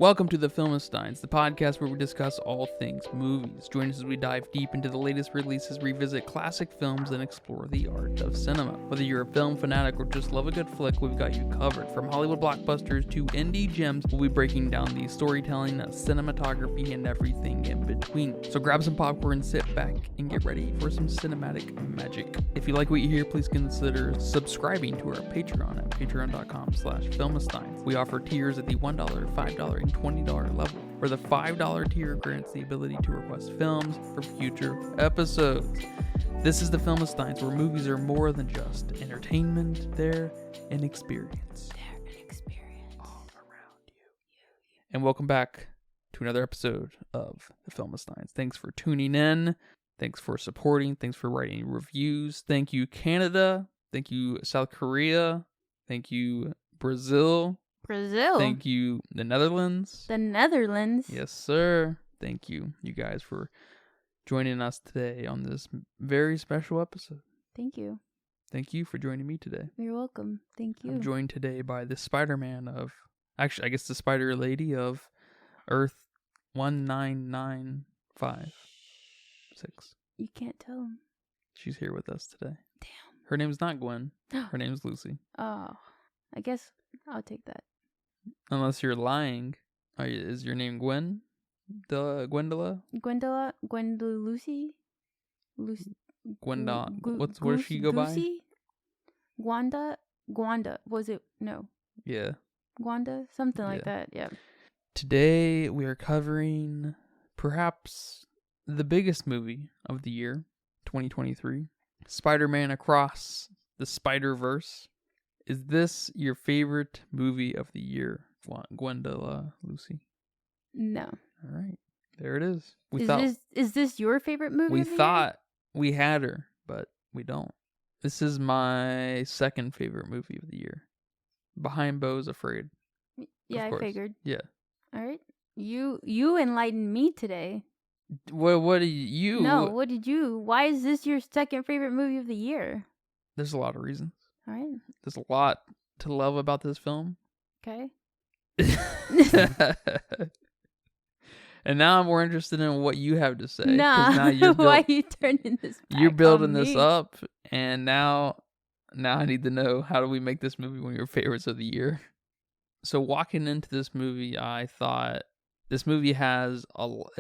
Welcome to the Filmistines, the podcast where we discuss all things movies. Join us as we dive deep into the latest releases, revisit classic films, and explore the art of cinema. Whether you're a film fanatic or just love a good flick, we've got you covered. From Hollywood blockbusters to indie gems, we'll be breaking down the storytelling, cinematography, and everything in between. So grab some popcorn, sit back, and get ready for some cinematic magic. If you like what you hear, please consider subscribing to our Patreon at patreon.com/filmistines. We offer tiers at the $1, $5, and $20 level, where the $5 tier grants the ability to request films for future episodes. This is the Filmistines, where movies are more than just entertainment, they're an experience. All around you. And welcome back to another episode of the Filmistines. Thanks for tuning in. Thanks for supporting. Thanks for writing reviews. Thank you, Canada. Thank you, South Korea. Thank you, Brazil. Thank you, the Netherlands. Yes, sir. Thank you guys for joining us today on this very special episode. Thank you. Thank you for joining me today. You're welcome. Thank you. I'm joined today by the Spider-Man of, actually, I guess the Spider Lady of Earth 19956. You can't tell him. She's here with us today. Damn. Her name's not Gwen. Her name's Lucy. Oh, I guess I'll take that. Unless you're lying. Is your name Gwen? Gwendola? Lucy? Gwenda. What does she go Goosey? by? Gwanda. Was it? No. Yeah. Gwanda? Something like that, yeah. Today we are covering perhaps the biggest movie of the year, 2023. Spider-Man Across the Spider-Verse. Is this your favorite movie of the year, Gwendola, Lucy? No. All right. There it is. Is this your favorite movie? We thought we had her, but we don't. This is my second favorite movie of the year. Behind Beau's Afraid. Yeah, I figured. Yeah. All right. You enlightened me today. What do you... No, what did you... Why is this your second favorite movie of the year? There's a lot of reasons. All right. There's a lot to love about this film. Okay. And now I'm more interested in what you have to say. Nah, now why are you turning this back You're building on this me? up, and now I need to know, how do we make this movie one of your favorites of the year? So walking into this movie, I thought this movie has a lot,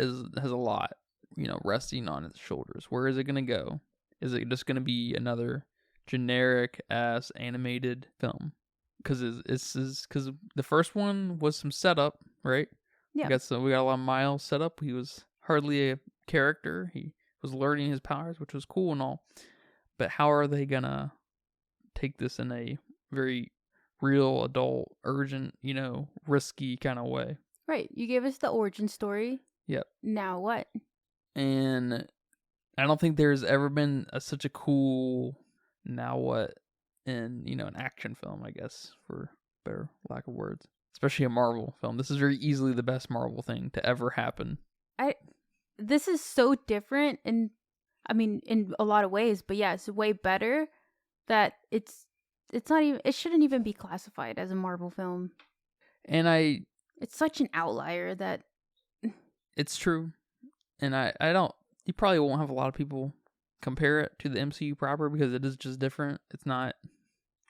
resting on its shoulders. Where is it going to go? Is it just going to be another generic ass animated film? Because the first one was some setup, right? Yeah. We got a lot of Miles set up. He was hardly a character. He was learning his powers, which was cool and all. But how are they gonna take this in a very real, adult, urgent, risky kind of way? Right. You gave us the origin story. Yep. Now what? And I don't think there's ever been such a cool now what in, an action film, I guess, for better lack of words. Especially a Marvel film. This is very easily the best Marvel thing to ever happen. This is so different in a lot of ways, but yeah, it's way better that it's not even, it shouldn't even be classified as a Marvel film. And it's such an outlier that it's true. And you probably won't have a lot of people compare it to the MCU proper because it is just different. It's not,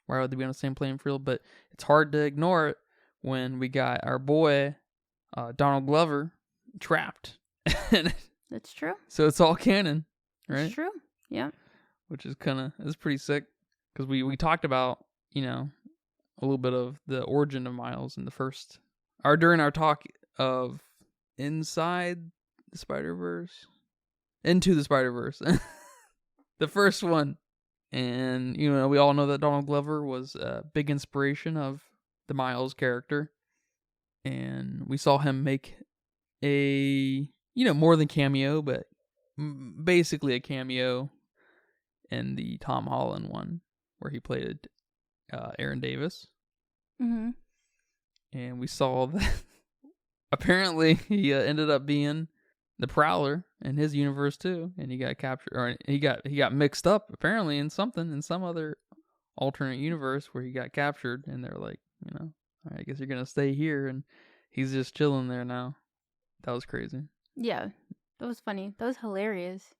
why would they be on the same playing field? But it's hard to ignore it when we got our boy, Donald Glover, trapped. That's true. So it's all canon, right? It's true, yeah. Which is it's pretty sick. Because we talked about, a little bit of the origin of Miles in during our talk of Inside the Spider-Verse. Into the Spider-Verse. The first one. And, we all know that Donald Glover was a big inspiration of the Miles character. And we saw him make a, more than cameo, but basically a cameo in the Tom Holland one, where he played Aaron Davis. Mm-hmm. And we saw that apparently he ended up being the Prowler in his universe too, and he got captured, or he got mixed up apparently in some other alternate universe where he got captured, and they're like, I guess you're gonna stay here, and He's just chilling there now. That was crazy. Yeah, that was funny. That was hilarious.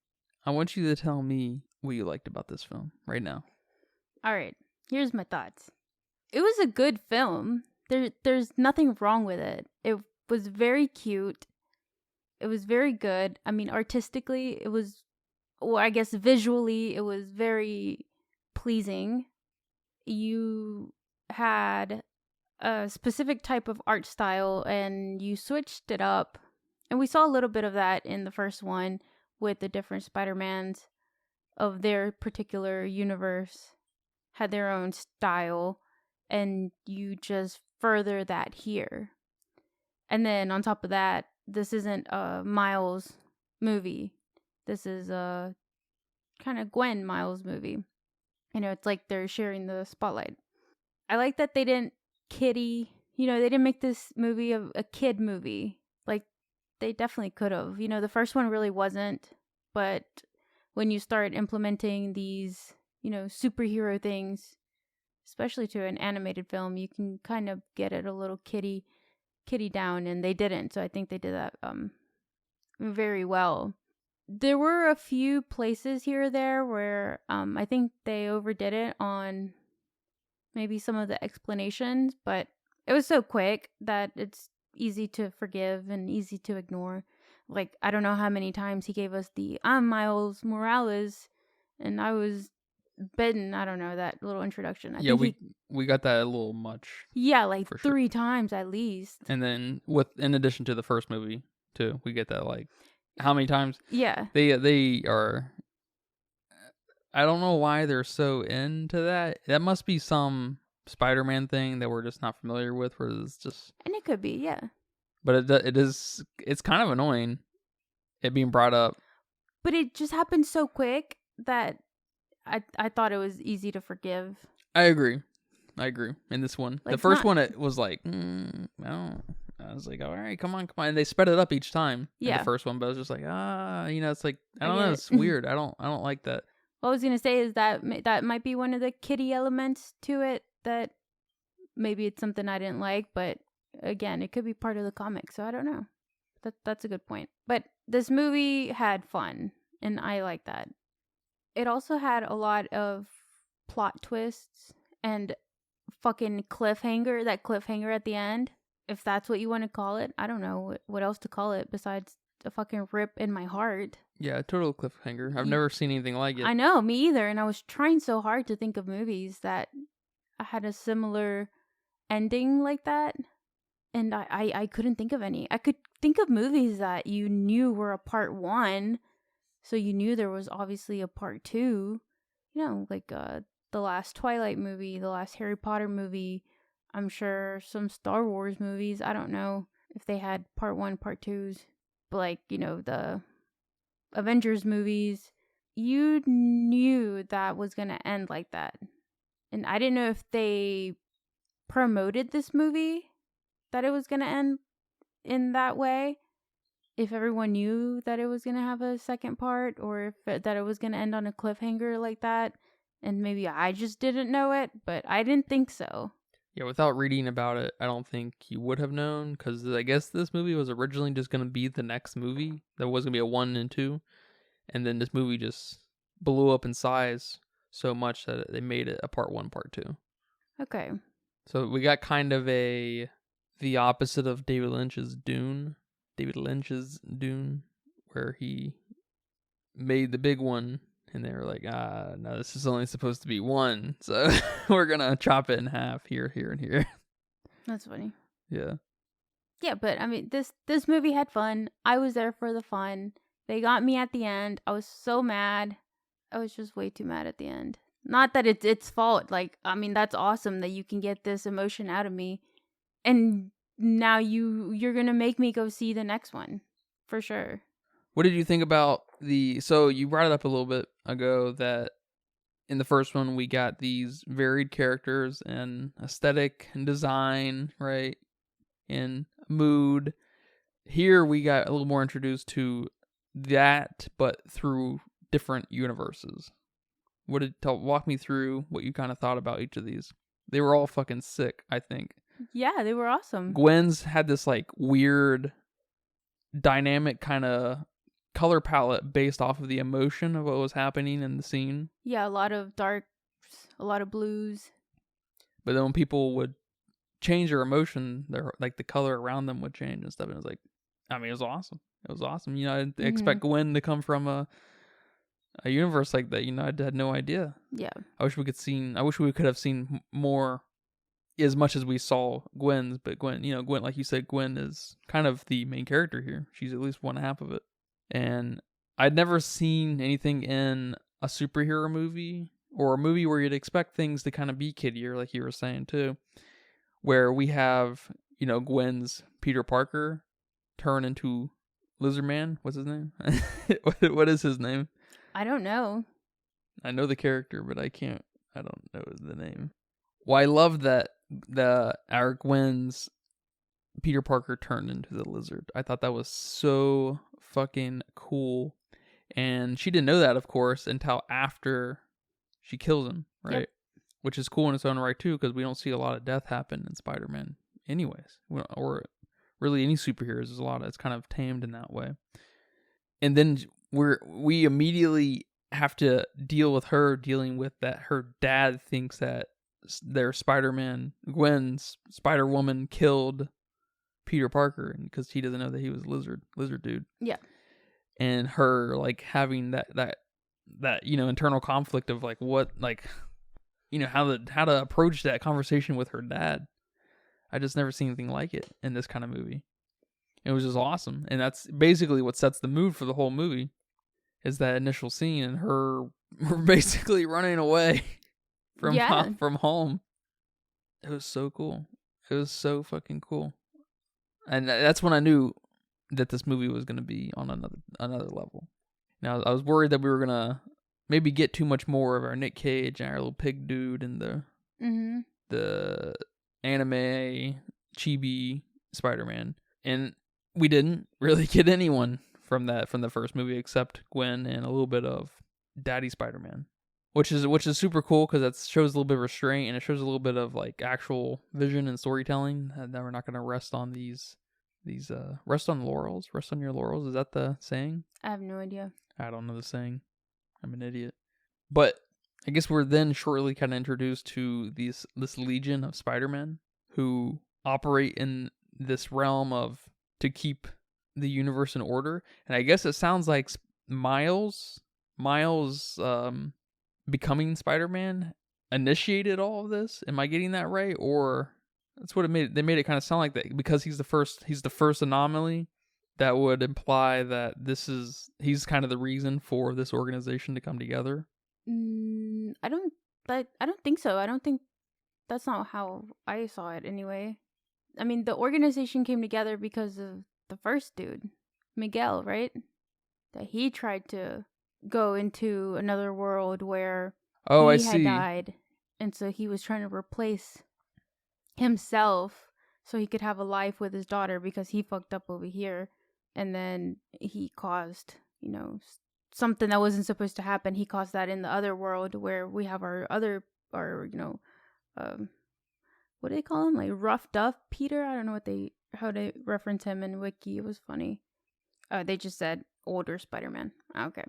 I want you to tell me what you liked about this film right now. All right, here's my thoughts. It was a good film. There's nothing wrong with it. It was very cute. It was very good. I mean, artistically, it was, or I guess visually, it was very pleasing. You had a specific type of art style and you switched it up. And we saw a little bit of that in the first one with the different Spidermans of their particular universe, had their own style, and you just further that here. And then on top of that, this isn't a Miles movie. This is a kind of Gwen Miles movie. You know, it's like they're sharing the spotlight. I like that they didn't they didn't make this movie a kid movie. Like, they definitely could have. You know, the first one really wasn't. But when you start implementing these, superhero things, especially to an animated film, you can kind of get it a little kitty down, and they didn't. So I think they did that very well. There were a few places here or there where I think they overdid it on maybe some of the explanations, but it was so quick that it's easy to forgive and easy to ignore. Like, I don't know how many times he gave us the I'm Miles Morales, and I was bitten. I don't know, that little introduction. We got that a little much. Yeah, like 3 times at least. And then in addition to the first movie too, we get that like how many times? Yeah. They are. I don't know why they're so into that. That must be some Spider-Man thing that we're just not familiar with. Where it's just, and it could be, yeah. But it's kind of annoying, it being brought up. But it just happened so quick that I thought it was easy to forgive. I agree. In this one, like, the first one, it was like, I was like, all right, come on, and they sped it up each time. Yeah. In the first one, but I was just like, it's like, I don't know, it's weird. I don't like that. What I was gonna say is that might be one of the kiddie elements to it. That maybe it's something I didn't like, but again, it could be part of the comic, so I don't know. That's a good point. But this movie had fun, and I like that. It also had a lot of plot twists and fucking cliffhanger. That cliffhanger at the end, if that's what you want to call it. I don't know what else to call it besides a fucking rip in my heart. Yeah, a total cliffhanger. I've never seen anything like it. I know, me either. And I was trying so hard to think of movies that had a similar ending like that. And I couldn't think of any. I could think of movies that you knew were a part 1. So you knew there was obviously a part 2. Like the last Twilight movie, the last Harry Potter movie. I'm sure some Star Wars movies. I don't know if they had part 1, part 2s. But like, the Avengers movies, you knew that was going to end like that. And I didn't know if they promoted this movie that it was going to end in that way. If everyone knew that it was going to have a second part, or that it was going to end on a cliffhanger like that. And maybe I just didn't know it, but I didn't think so. Yeah, without reading about it, I don't think you would have known, because I guess this movie was originally just going to be the next movie. There was going to be a 1 and 2, and then this movie just blew up in size so much that they made it a part 1, part 2. Okay. So we got kind of the opposite of David Lynch's Dune, where he made the big one, and they were like, no, this is only supposed to be 1, so we're gonna chop it in half here, and here. That's funny. Yeah. Yeah, but I mean, this movie had fun. I was there for the fun. They got me at the end. I was so mad. I was just way too mad at the end. Not that it's its fault. Like, I mean, that's awesome that you can get this emotion out of me. And now you're gonna make me go see the next one. For sure. What did you think about so you brought it up a little bit ago that in the first one we got these varied characters and aesthetic and design, right? And mood. Here we got a little more introduced to that, but through different universes. Walk me through what you kind of thought about each of these. They were all fucking sick, I think. Yeah, they were awesome. Gwen's had this like weird dynamic kind of color palette based off of the emotion of what was happening in the scene. Yeah, a lot of darks, a lot of blues. But then when people would change their emotion, their like the color around them would change and stuff. And it was like, I mean, it was awesome. It was awesome. You know, I didn't expect Gwen to come from a universe like that. You know, I had no idea. Yeah. I wish we could have seen more, as much as we saw Gwen's. But Gwen, like you said, Gwen is kind of the main character here. She's at least one half of it. And I'd never seen anything in a superhero movie or a movie where you'd expect things to kind of be kiddier, like you were saying too, where we have, Gwen's Peter Parker turn into Lizard Man. What's his name? What is his name? I don't know. I know the character, but I don't know the name. Well, I love that our Gwen's Peter Parker turned into the lizard. I thought that was so fucking cool. And she didn't know that, of course, until after she kills him, right? Yep. Which is cool in its own right, too, because we don't see a lot of death happen in Spider-Man anyways. Or really any superheroes. It's kind of tamed in that way. And then we immediately have to deal with her dealing with that her dad thinks that their Spider-Man, Gwen's Spider-Woman killed Peter Parker because he doesn't know that he was lizard dude. Yeah. And her like having that internal conflict of like what, like, how to approach that conversation with her dad. I just never seen anything like it in this kind of movie. It was just awesome. And that's basically what sets the mood for the whole movie, is that initial scene and her basically running away from home. It was so cool. It was so fucking cool. And that's when I knew that this movie was going to be on another level. Now, I was worried that we were going to maybe get too much more of our Nick Cage and our little pig dude and the anime chibi Spider-Man. And we didn't really get anyone from the first movie except Gwen and a little bit of Daddy Spider-Man, which is super cool because that shows a little bit of restraint and it shows a little bit of like actual vision and storytelling. And that we're not going to rest on rest on laurels. Rest on your laurels. Is that the saying? I have no idea. I don't know the saying. I'm an idiot. But I guess we're then shortly kind of introduced to this legion of Spider-Men who operate in this realm to keep the universe in order. And I guess it sounds like Miles becoming Spider-Man initiated all of this. Am I getting that right? Or that's what they made it kind of sound like that because he's the first anomaly. That would imply that he's kind of the reason for this organization to come together. I don't think so. I don't think that's not how I saw it anyway. I mean, the organization came together because of the first dude, Miguel, right? That he tried to go into another world where he had died, and so he was trying to replace himself so he could have a life with his daughter because he fucked up over here. And then he caused, something that wasn't supposed to happen. He caused that in the other world where we have our what do they call him? Like roughed up Peter? I don't know how they reference him in Wiki. It was funny. They just said older Spider-Man. Okay.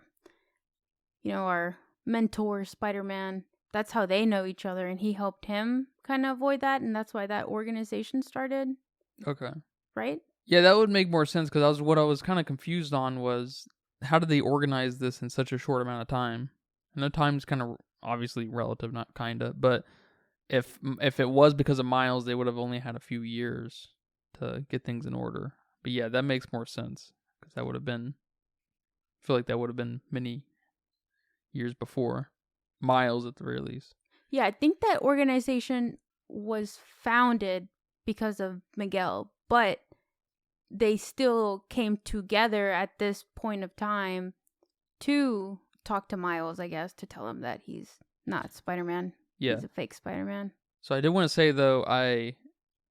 Our mentor Spider-Man. That's how they know each other. And he helped him kind of avoid that. And that's why that organization started. Okay. Right? Yeah, that would make more sense because what I was kind of confused on was how did they organize this in such a short amount of time? I know time's kind of obviously relative, not kinda, but if it was because of Miles, they would have only had a few years to get things in order. But yeah, that makes more sense because I feel like that would have been many years before Miles at the very least. Yeah, I think that organization was founded because of Miguel, but they still came together at this point of time to talk to Miles, I guess, to tell him that he's not Spider-Man. Yeah. He's a fake Spider-Man. So I did want to say, though,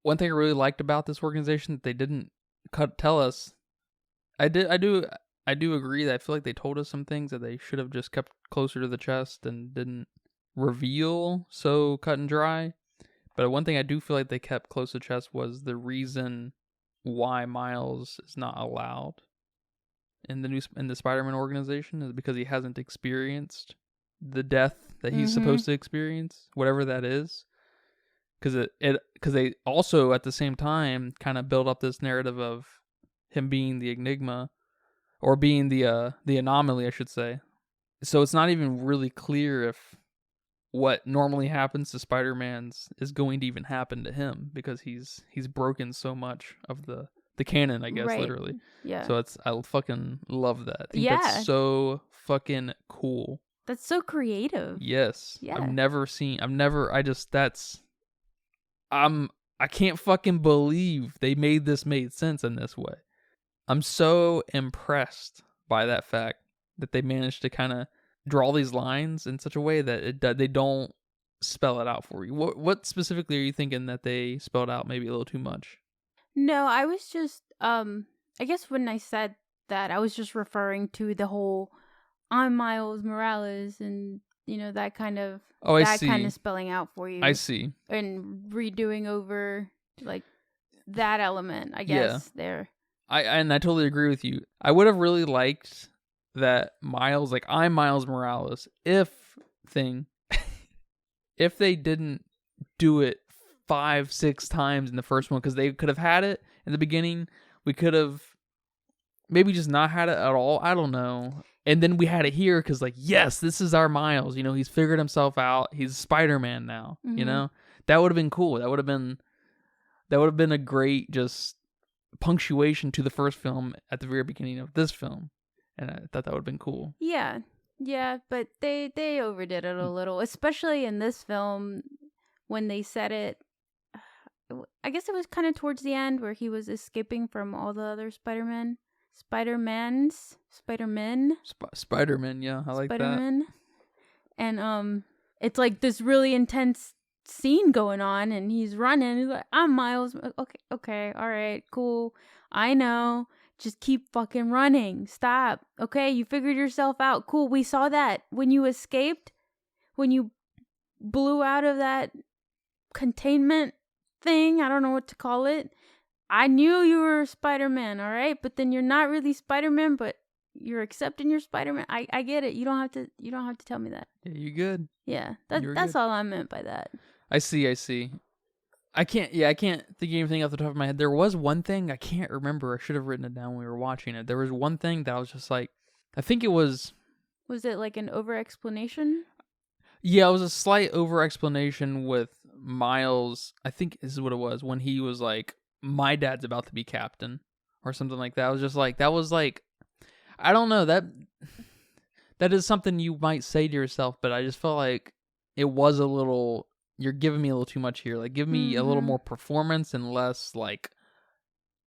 one thing I really liked about this organization that they didn't tell us, I do agree that I feel like they told us some things that they should have just kept closer to the chest and didn't reveal so cut and dry. But one thing I do feel like they kept close to chest was the reason why Miles is not allowed in the Spider-Man organization is because he hasn't experienced the death that he's supposed to experience, whatever that is. Because they also at the same time kind of build up this narrative of him being the enigma, or being the anomaly, I should say. So it's not even really clear if what normally happens to Spider-Man's is going to even happen to him, because he's broken so much of the canon, I guess, literally. Yeah. So I fucking love that. I think Yeah. that's so fucking cool. That's so creative. Yes. Yeah. I can't fucking believe they made sense in this way. I'm so impressed by that fact that they managed to kind of draw these lines in such a way that they don't spell it out for you. What specifically are you thinking that they spelled out maybe a little too much? No, I was just I guess when I said that, I was just referring to the whole I'm Miles Morales, and that kind of kind of spelling out for you. I see. And redoing over like that element, I guess. There. I totally agree with you. I would have really liked that Miles, like, I'm Miles Morales, if they didn't do it 5-6 times in the first one, because they could have had it in the beginning. We could have maybe just not had it at all. I don't know. And then we had it here because, like, yes, this is our Miles. He's figured himself out. He's Spider-Man now. That would have been cool. That would have been a great just punctuation to the first film at the very beginning of this film. And I thought that would have been cool. Yeah, but they overdid it a little, especially in this film when they said it. I guess it was kind of towards the end where he was escaping from all the other Spidermen. Spiderman, yeah, I like that. And it's like this really intense scene going on, and he's running. He's like, I'm Miles. Okay, all right, cool. I know. Just keep fucking running. Stop. Okay, you figured yourself out. Cool. We saw that when you escaped, when you blew out of that containment thing. I don't know what to call it. I knew you were Spider-Man, all right? But then you're not really Spider-Man, but you're accepting your Spider-Man. I get it. You don't have to tell me that. Yeah, you good. Yeah. That's all I meant by that. I see. I can't think of anything off the top of my head. There was one thing I can't remember. I should have written it down when we were watching it. There was one thing that I was just like, I think it was... Was it like an over-explanation? Yeah, it was a slight over-explanation with Miles. I think this is what it was, when he was like, my dad's about to be captain, or something like that. I was just like, that was like, I don't know, that is something you might say to yourself, but I just felt like it was a little, you're giving me a little too much here. Like, give me a little more performance and less like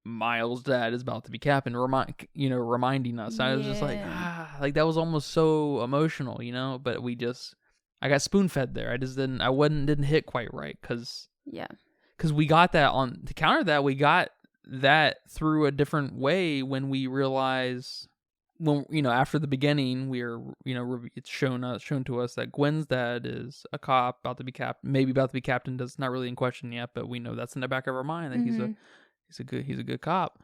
Miles' dad is about to be captain, reminding us. I was just like, like that was almost so emotional, but I got spoon-fed there. I just didn't hit quite right, because we got that to counter that, we got that through a different way when we realize, after the beginning, it's shown to us that Gwen's dad is a cop, about to be captain. That's not really in question yet, but we know that's in the back of our mind that he's a good cop.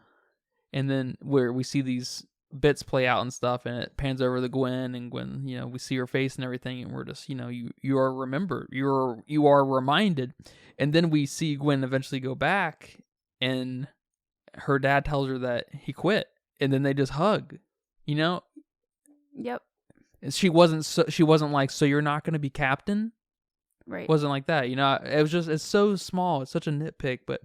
And then where we see these bits play out and stuff, and it pans over to Gwen, and Gwen, we see her face and everything, and we're just, you are remembered, you are reminded. And then we see Gwen eventually go back, and her dad tells her that he quit, and then they just hug, Yep. And she wasn't like, so you're not going to be captain, right? Wasn't like that, it was just, it's so small, it's such a nitpick, but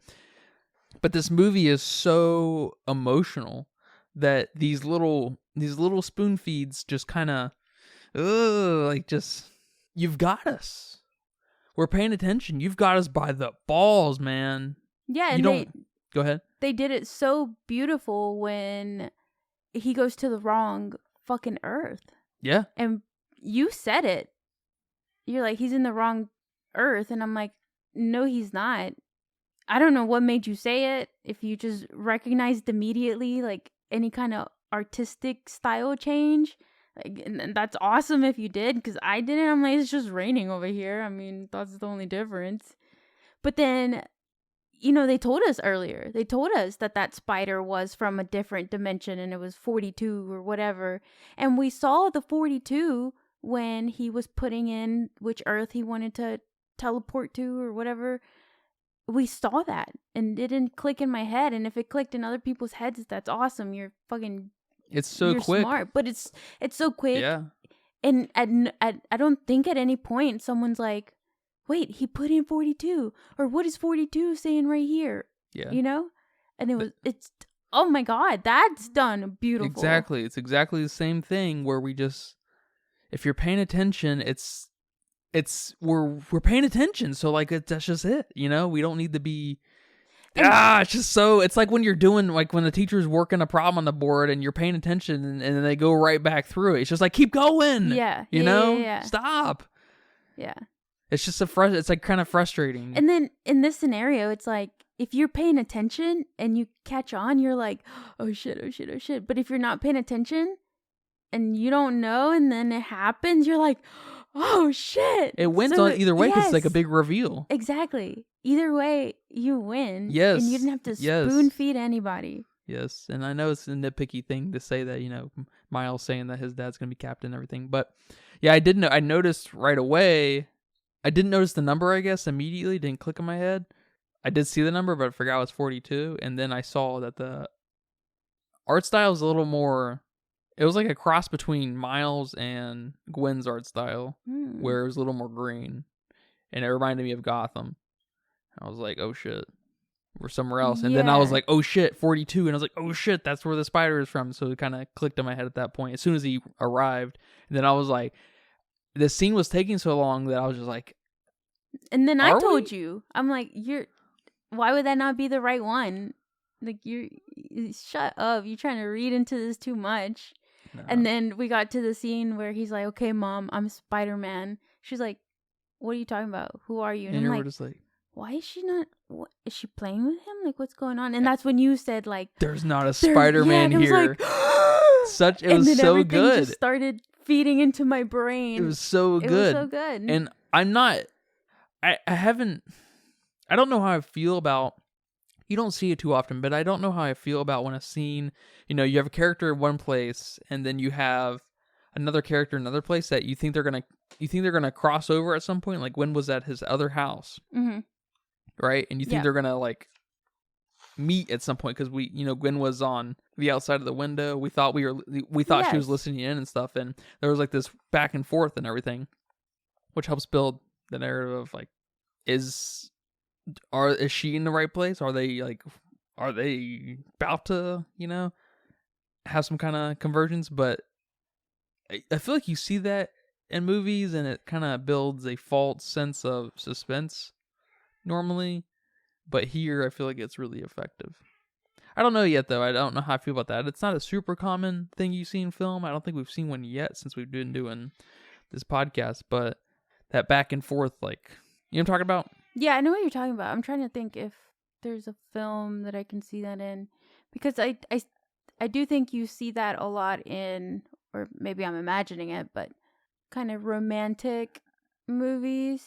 this movie is so emotional that these little spoon feeds just kind of, you've got us. We're paying attention. You've got us by the balls, man. Yeah, and go ahead. They did it so beautiful when he goes to the wrong fucking Earth. Yeah. And you said it. You're like, he's in the wrong Earth, and I'm like, no, he's not. I don't know what made you say it. If you just recognized immediately, like, any kind of artistic style change, like, and that's awesome if you did, because I didn't. I'm like, it's just raining over here. I mean, that's the only difference. But then, they told us earlier. They told us that spider was from a different dimension and it was 42 or whatever. And we saw the 42 when he was putting in which Earth he wanted to teleport to or whatever. We saw that and it didn't click in my head. And if it clicked in other people's heads, that's awesome. You're so quick. Smart, but it's so quick. Yeah. And I don't think at any point someone's like, wait, he put in 42, or what is 42 saying right here? Yeah. And it's oh my God, that's done beautiful. Exactly. It's exactly the same thing where we just, if you're paying attention, we're paying attention. So like, that's just it. We don't need to be, it's just so, it's like when you're doing, like when the teacher's working a problem on the board and you're paying attention and then they go right back through it. It's just like, keep going. Yeah. Yeah. Stop. Yeah. It's just it's like kind of frustrating. And then in this scenario, it's like, if you're paying attention and you catch on, you're like, oh shit, oh shit, oh shit. But if you're not paying attention and you don't know and then it happens, you're like, oh shit. It wins on either way because it's like a big reveal. Exactly. Either way, you win. Yes. And you didn't have to spoon feed anybody. Yes. And I know it's a nitpicky thing to say that, Miles saying that his dad's going to be captain and everything. But yeah, I noticed right away. I didn't notice the number, I guess, immediately. Didn't click in my head. I did see the number, but I forgot it was 42. And then I saw that the art style is a little more... It was like a cross between Miles and Gwen's art style, where it was a little more green. And it reminded me of Gotham. I was like, oh shit, we're somewhere else. And then I was like, oh shit, 42. And I was like, oh shit, that's where the spider is from. So it kind of clicked in my head at that point, as soon as he arrived. And then I was like, the scene was taking so long that I was just like... And then I told you, I'm like, why would that not be the right one? Like, shut up. You're trying to read into this too much. No. And then we got to the scene where he's like, okay, Mom, I'm Spider-Man. She's like, what are you talking about? Who are you? And I'm like, just like, why is she not... is she playing with him? Like, what's going on? And that's when you said, like... There's not a Spider-Man here. It was like... It was so good. Just started feeding into my brain. It was so good. It was so good. And I'm not... I don't know how I feel about... You don't see it too often, but I don't know how I feel about when a scene... you have a character in one place, and then you have another character in another place that you think they're gonna cross over at some point. Like, Gwen was at his other house. Mm-hmm. Right? And you think they're gonna, like, meet at some point, because Gwen was on the outside of the window. We thought she was listening in and stuff, and there was like this back and forth and everything, which helps build the narrative of like, is she in the right place? Are they about to have some kind of convergence? But I feel like you see that in movies, and it kind of builds a false sense of suspense normally. But here, I feel like it's really effective. I don't know yet, though. I don't know how I feel about that. It's not a super common thing you see in film. I don't think we've seen one yet since we've been doing this podcast. But that back and forth, like, you know what I'm talking about? Yeah, I know what you're talking about. I'm trying to think if there's a film that I can see that in. Because I do think you see that a lot in, or maybe I'm imagining it, but kind of romantic movies.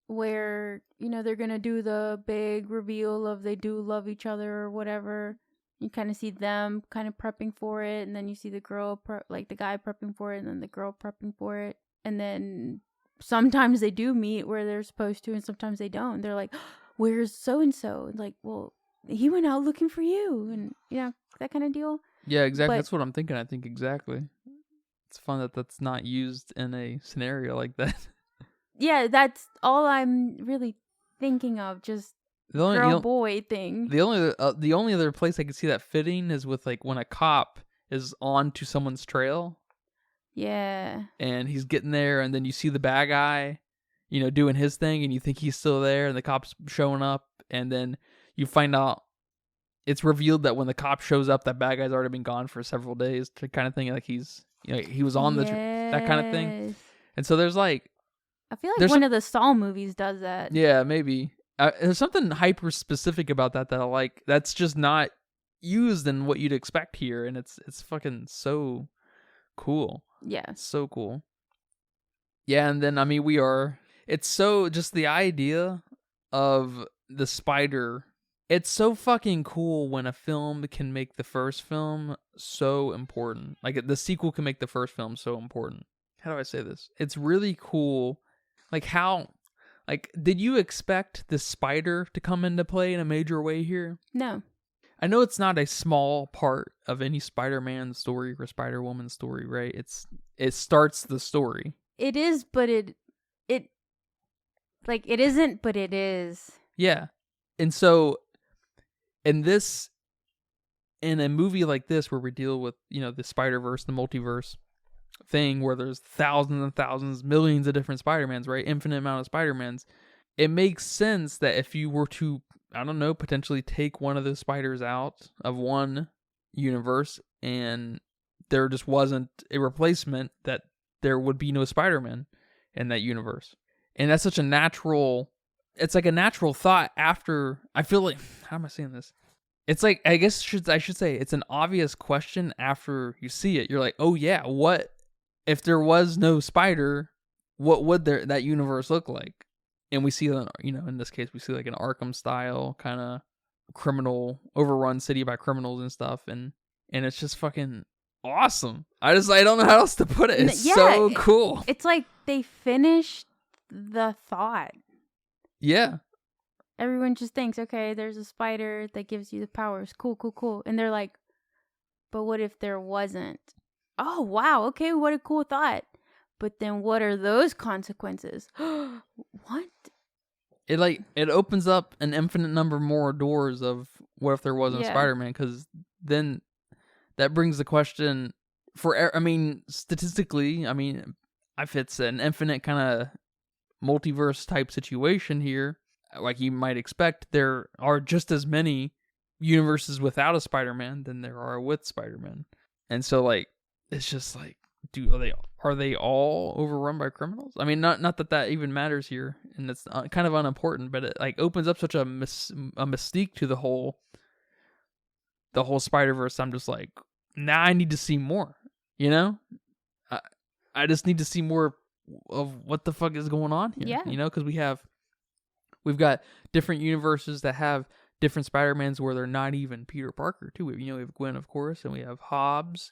Where, they're going to do the big reveal of they do love each other or whatever. You kind of see them kind of prepping for it. And then you see the girl, the guy prepping for it, and then the girl prepping for it. And then sometimes they do meet where they're supposed to, and sometimes they don't. They're like, where's so-and-so? Like, well, he went out looking for you. And, that kind of deal. Yeah, exactly. That's what I'm thinking. I think exactly. It's fun that that's not used in a scenario like that. Yeah, that's all I'm really thinking of. Just girl-boy thing. The only other place I could see that fitting is with like when a cop is on to someone's trail. Yeah. And he's getting there, and then you see the bad guy, doing his thing, and you think he's still there, and the cop's showing up, and then you find out it's revealed that when the cop shows up, that bad guy's already been gone for several days, kind of thing. Like he was on that kind of thing. And so there's like. I feel like one of the Saw movies does that. Yeah, maybe. There's something hyper specific about that I like. That's just not used in what you'd expect here, and it's fucking so cool. Yeah, so cool. Yeah, and then it's so just the idea of the spider. It's so fucking cool when a film can make the first film so important. Like, the sequel can make the first film so important. How do I say this? It's really cool. Like, how... Like, did you expect the spider to come into play in a major way here? No. I know it's not a small part of any Spider-Man story or Spider-Woman story, right? It starts the story. It is, but it isn't, but it is. Yeah. And so in a movie like this where we deal with, the Spider-Verse, the multiverse thing where there's thousands and thousands, millions of different Spider-Mans, right? Infinite amount of Spider-Mans. It makes sense that if you were to, I don't know, potentially take one of those spiders out of one universe and there just wasn't a replacement, that there would be no Spider-Man in that universe. And that's such a natural, it's like a natural thought after, I feel like, how am I saying this? It's like, I guess I should say, it's an obvious question after you see it. You're like, oh yeah, what, if there was no spider, what would that universe look like? And we see, in this case, we see like an Arkham style kind of criminal, overrun city by criminals and stuff. And it's just fucking awesome. I don't know how else to put it. It's so cool. It's like they finished the thought. Yeah. Everyone just thinks, okay, there's a spider that gives you the powers. Cool. And they're like, but what if there wasn't? Oh, wow. Okay, what a cool thought. But then what are those consequences? What? It opens up an infinite number more doors of what if there wasn't a Spider-Man, because then that brings the question statistically, if it's an infinite kind of multiverse type situation here, like you might expect, there are just as many universes without a Spider-Man than there are with Spider-Man. And so it's just like, are they all overrun by criminals? Not that even matters here, and it's kind of unimportant, but it opens up such a mystique to the whole Spider-Verse. I'm just like, now I need to see more. I just need to see more of what the fuck is going on here. Yeah. Because we've got different universes that have different Spider-Mans where they're not even Peter Parker too. We have Gwen, of course, and we have Hobbs,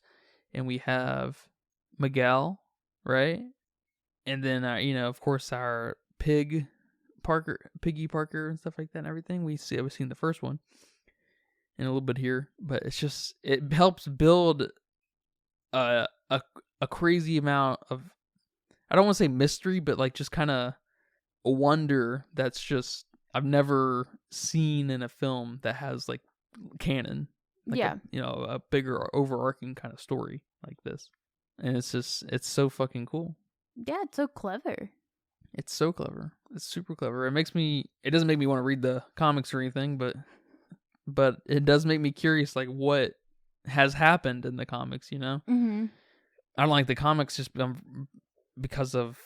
and we have Miguel, right? And then of course our Piggy Parker and stuff like that and everything. I've seen the first one and a little bit here, but it helps build a crazy amount of, I don't want to say mystery, but just kind of a wonder that's just I've never seen in a film that has canon, a bigger overarching kind of story like this. And it's so fucking cool. Yeah, it's so clever. It's so clever. It's super clever. It doesn't make me want to read the comics or anything, but it does make me curious, what has happened in the comics, Mm-hmm. I don't like the comics just because of,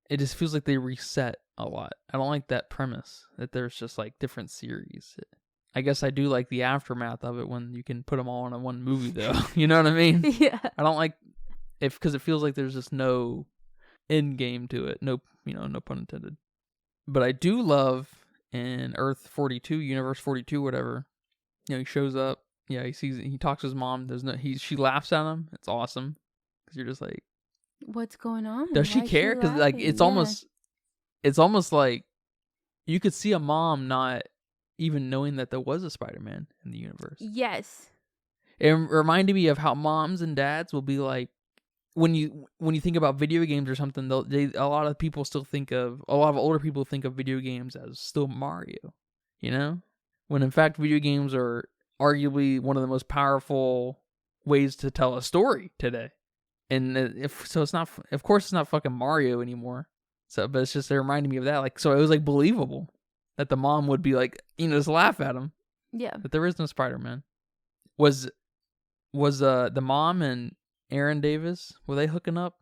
it just feels like they reset a lot. I don't like that premise that there's just different series. I guess I do like the aftermath of it when you can put them all in one movie, though. You know what I mean? Yeah. I don't like because it feels like there's just no end game to it. No, no pun intended. But I do love in Earth 42, Universe 42, whatever. He shows up. Yeah, he talks to his mom. She laughs at him. It's awesome because you're just like, what's going on? Does she care? Because it's almost like you could see a mom not even knowing that there was a Spider-Man in the universe. Yes. It reminded me of how moms and dads will be like, when you think about video games or something, a lot of older people think of video games as still Mario, when in fact video games are arguably one of the most powerful ways to tell a story today. And it's not, of course it's not fucking Mario anymore. So, but it's just, it reminded me of that. So it was believable that the mom would be just laugh at him. Yeah. That there is no Spider-Man. Was the mom and Aaron Davis, were they hooking up?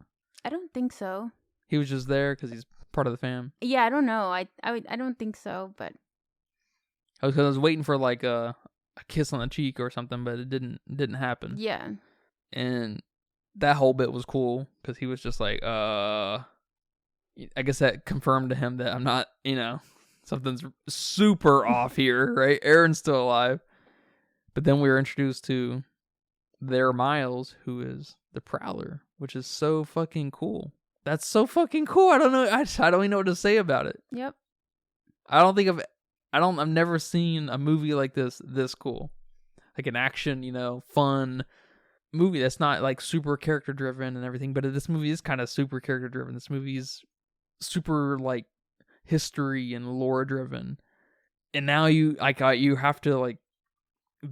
I don't think so. He was just there because he's part of the fam. Yeah, I don't know. I don't think so, but I was waiting for a kiss on the cheek or something, but it didn't happen. Yeah. And that whole bit was cool because he was just I guess that confirmed to him that I'm not, something's super off here, right? Aaron's still alive. But then we were introduced to their Miles, who is the Prowler, which is so fucking cool. That's so fucking cool. I don't know. I don't even know what to say about it. Yep. I've never seen a movie like this cool. Like an action, fun movie that's not like super character driven and everything, but this movie is kind of super character driven. This movie is super like history and lore driven. And now you have to like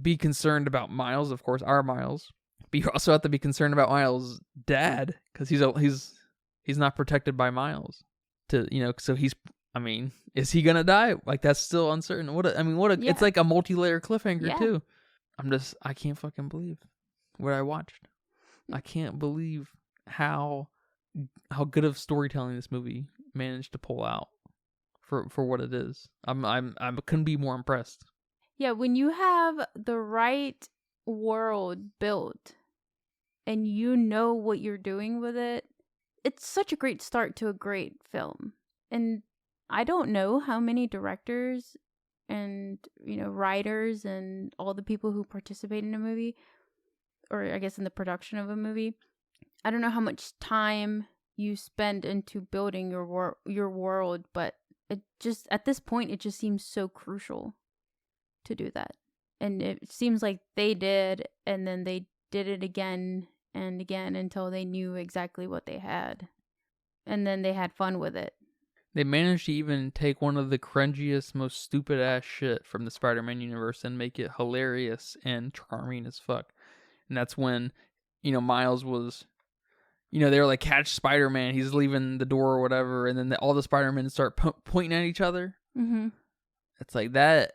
be concerned about Miles, of course, our Miles. But you also have to be concerned about Miles' dad, because he's not protected by Miles. So is he gonna die? Like, that's still uncertain. Yeah. It's like a multi-layer cliffhanger Yeah. too. I can't fucking believe what I watched. I can't believe how good of storytelling this movie managed to pull out for what it is. I couldn't be more impressed. Yeah, when you have the right world built and you know what you're doing with it, it's such a great start to a great film. And I don't know how many directors and, writers and all the people who participate in a movie, or I guess in the production of a movie, I don't know how much time you spend into building your world, but it just, at this point, it just seems so crucial to do that. And it seems like they did, and then they did it again and again until they knew exactly what they had. And then they had fun with it. They managed to even take one of the cringiest, most stupid ass shit from the Spider-Man universe and make it hilarious and charming as fuck. And that's when, Miles was, they were like, catch Spider-Man, he's leaving the door or whatever, and then all the Spider-Men start pointing at each other. Mm-hmm. It's like that.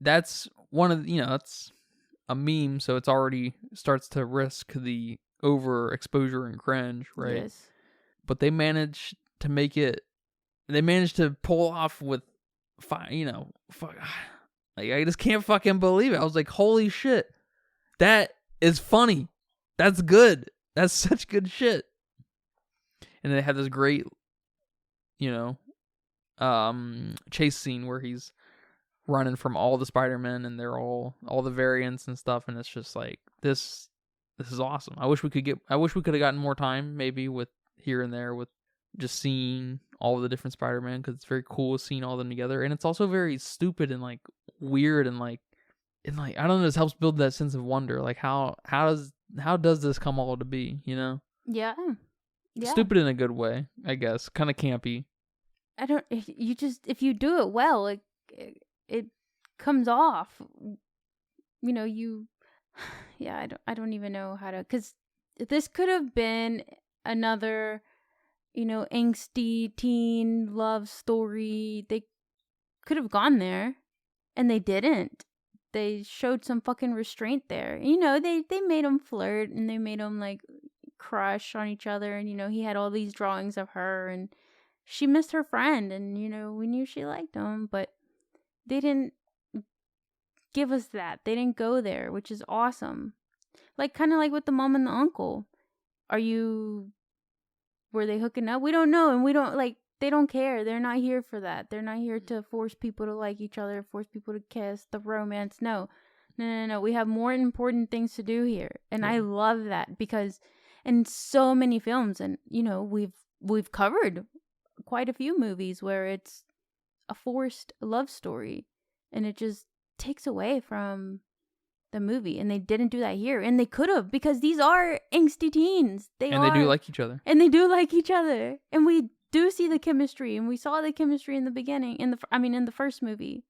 That's one of that's a meme, so it's already starts to risk the overexposure and cringe, right? Yes. But they managed to make it. They managed to pull off with, fuck. Like, I just can't fucking believe it. I was like, holy shit, that is funny. That's good. That's such good shit. And they had this great, chase scene where he's running from all the Spider-Men, and they're all the variants and stuff, and it's just like, this is awesome. I wish we could have gotten more time, maybe, with here and there with just seeing all of the different Spider-Man, because it's very cool seeing all of them together, and it's also very stupid and like weird and like I don't know, this helps build that sense of wonder. Like, how does this come all to be? Yeah. Yeah. Stupid in a good way, I guess. Kind of campy. If you do it well, it comes off. I don't even know how to, because this could have been another, angsty teen love story. They could have gone there, and they didn't. They showed some fucking restraint there. They made him flirt, and they made him like crush on each other, and he had all these drawings of her, and she missed her friend, and we knew she liked him, but they didn't give us that. They didn't go there, which is awesome. Like, kind of like with the mom and the uncle. Were they hooking up? We don't know, and we don't, like, they don't care. They're not here for that. They're not here to force people to like each other, force people to kiss, the romance. No. We have more important things to do here. And I love that, because in so many films, and, we've covered quite a few movies where it's a forced love story, and it just takes away from the movie. And they didn't do that here, and they could have, because these are angsty teens. They do like each other, and we do see the chemistry, and we saw the chemistry in the beginning, in the first movie.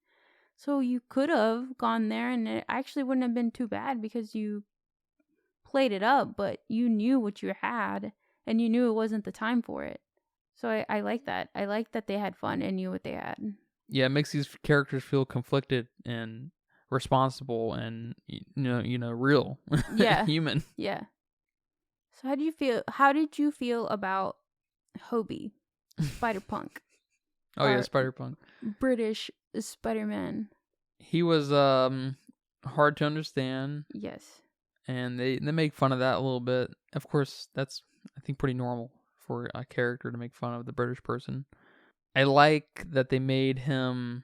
So you could have gone there, and it actually wouldn't have been too bad, because you played it up, but you knew what you had, and you knew it wasn't the time for it. So I like that. I like that they had fun and knew what they had. Yeah, it makes these characters feel conflicted and responsible and real. Yeah. Human. Yeah. So how did you feel about Hobie, Spider-Punk? Oh yeah, Spider-Punk. British Spider-Man. He was hard to understand. Yes. And they make fun of that a little bit. Of course, that's, I think, pretty normal for a character to make fun of the British person. I like that they made him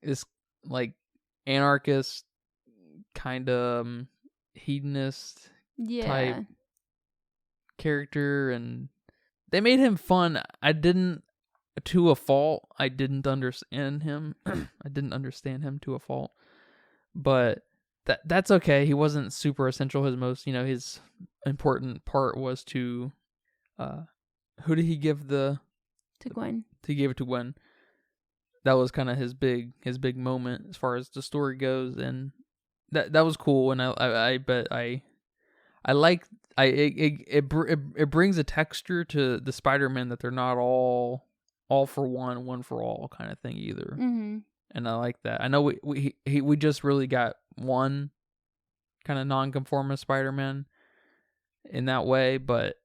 this like anarchist kind of hedonist type Yeah. character, and they made him fun. I didn't to a fault. I didn't understand him. I didn't understand him to a fault, but that's okay. He wasn't super essential. His most, his important part was to, who did he give To Gwen. He gave it to Gwen. That was kind of his big moment as far as the story goes, and that was cool. And I bet I like it brings a texture to the Spider-Man that they're not all for one for all kind of thing either. Mm-hmm. And I like that. I know we just really got one kind of non-conformist Spider-Man in that way, but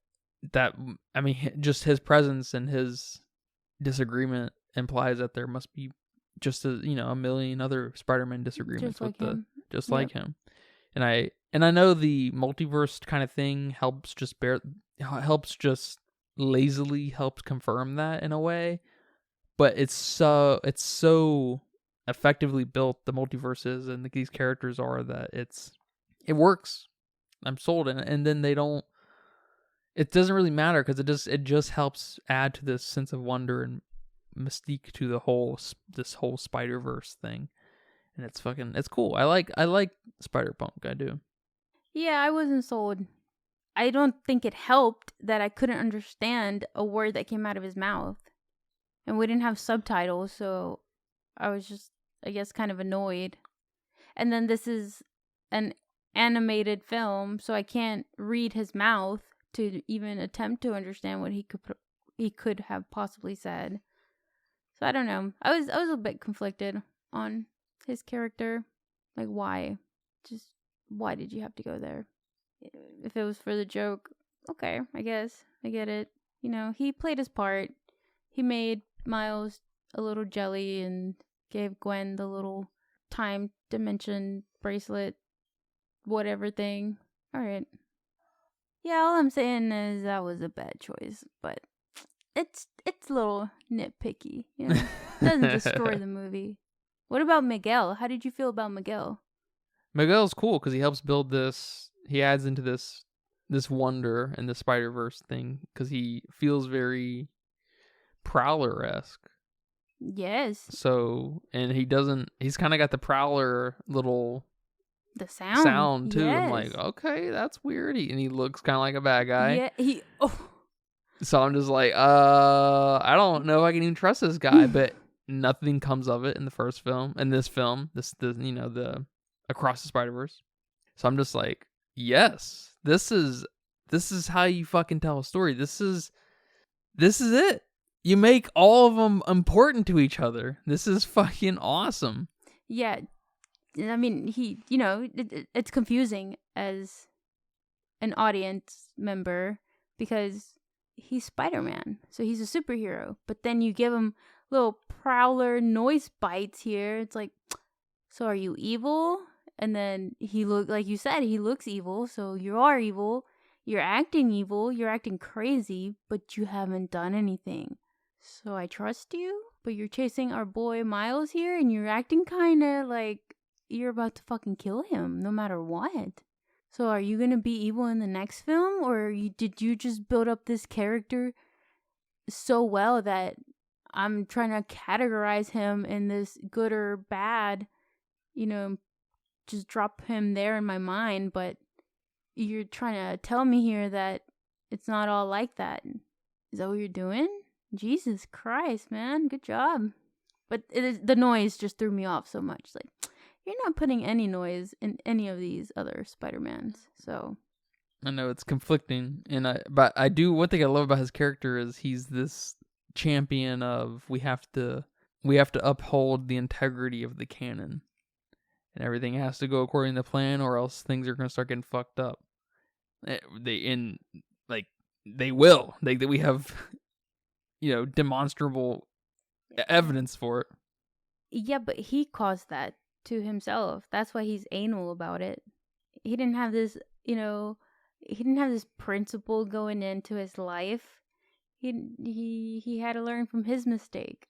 just his presence and his disagreement implies that there must be just a million other Spider-Man disagreements like him. And I know the multiverse kind of thing helps just lazily helps confirm that in a way, but it's so effectively built, the multiverses and these characters are, that it works. I'm sold in it. And then it doesn't really matter because it just helps add to this sense of wonder and mystique to this whole Spider-Verse thing. And it's cool. I like Spider-Punk. I do. Yeah, I wasn't sold. I don't think it helped that I couldn't understand a word that came out of his mouth. And we didn't have subtitles, so I was just, I guess, kind of annoyed. And then this is an animated film, so I can't read his mouth to even attempt to understand what he could have possibly said. So I don't know. I was a bit conflicted on his character. Like, why? Just why did you have to go there? If it was for the joke, okay, I guess. I get it. He played his part. He made Miles a little jelly and gave Gwen the little time dimension bracelet whatever thing. Alright. Yeah, all I'm saying is that was a bad choice, but it's a little nitpicky, It doesn't destroy the movie. What about Miguel? How did you feel about Miguel? Miguel's cool because he helps build this. He adds into this wonder and the Spider-Verse thing because he feels very Prowler-esque. Yes. So, and he's kind of got the Prowler little the sound too. Yes. I'm like, okay, that's weird. And he looks kind of like a bad guy. Yeah, So I'm just like, I don't know if I can even trust this guy, but nothing comes of it in the first film. In this film, the Across the Spider-Verse. So I'm just like, yes, this is how you fucking tell a story. This is it. You make all of them important to each other. This is fucking awesome. Yeah. I mean, it's confusing as an audience member because he's Spider-Man, so he's a superhero. But then you give him little Prowler noise bites here. It's like, so are you evil? And then like you said, he looks evil. So you are evil. You're acting evil. You're acting crazy, but you haven't done anything. So I trust you, but you're chasing our boy Miles here, and you're acting kind of like you're about to fucking kill him, no matter what. So are you gonna be evil in the next film, or did you just build up this character so well that I'm trying to categorize him in this good or bad, just drop him there in my mind, but you're trying to tell me here that it's not all like that. Is that what you're doing? Jesus Christ, man. Good job. But the noise just threw me off so much. Like, you're not putting any noise in any of these other Spider-Mans, so. I know it's conflicting, but I do, one thing I love about his character is he's this champion of we have to uphold the integrity of the canon. And everything has to go according to plan, or else things are going to start getting fucked up. They will. We have, demonstrable evidence for it. Yeah, but he caused that to himself. That's why he's anal about it. He didn't have this, he didn't have this principle going into his life. he had to learn from his mistake.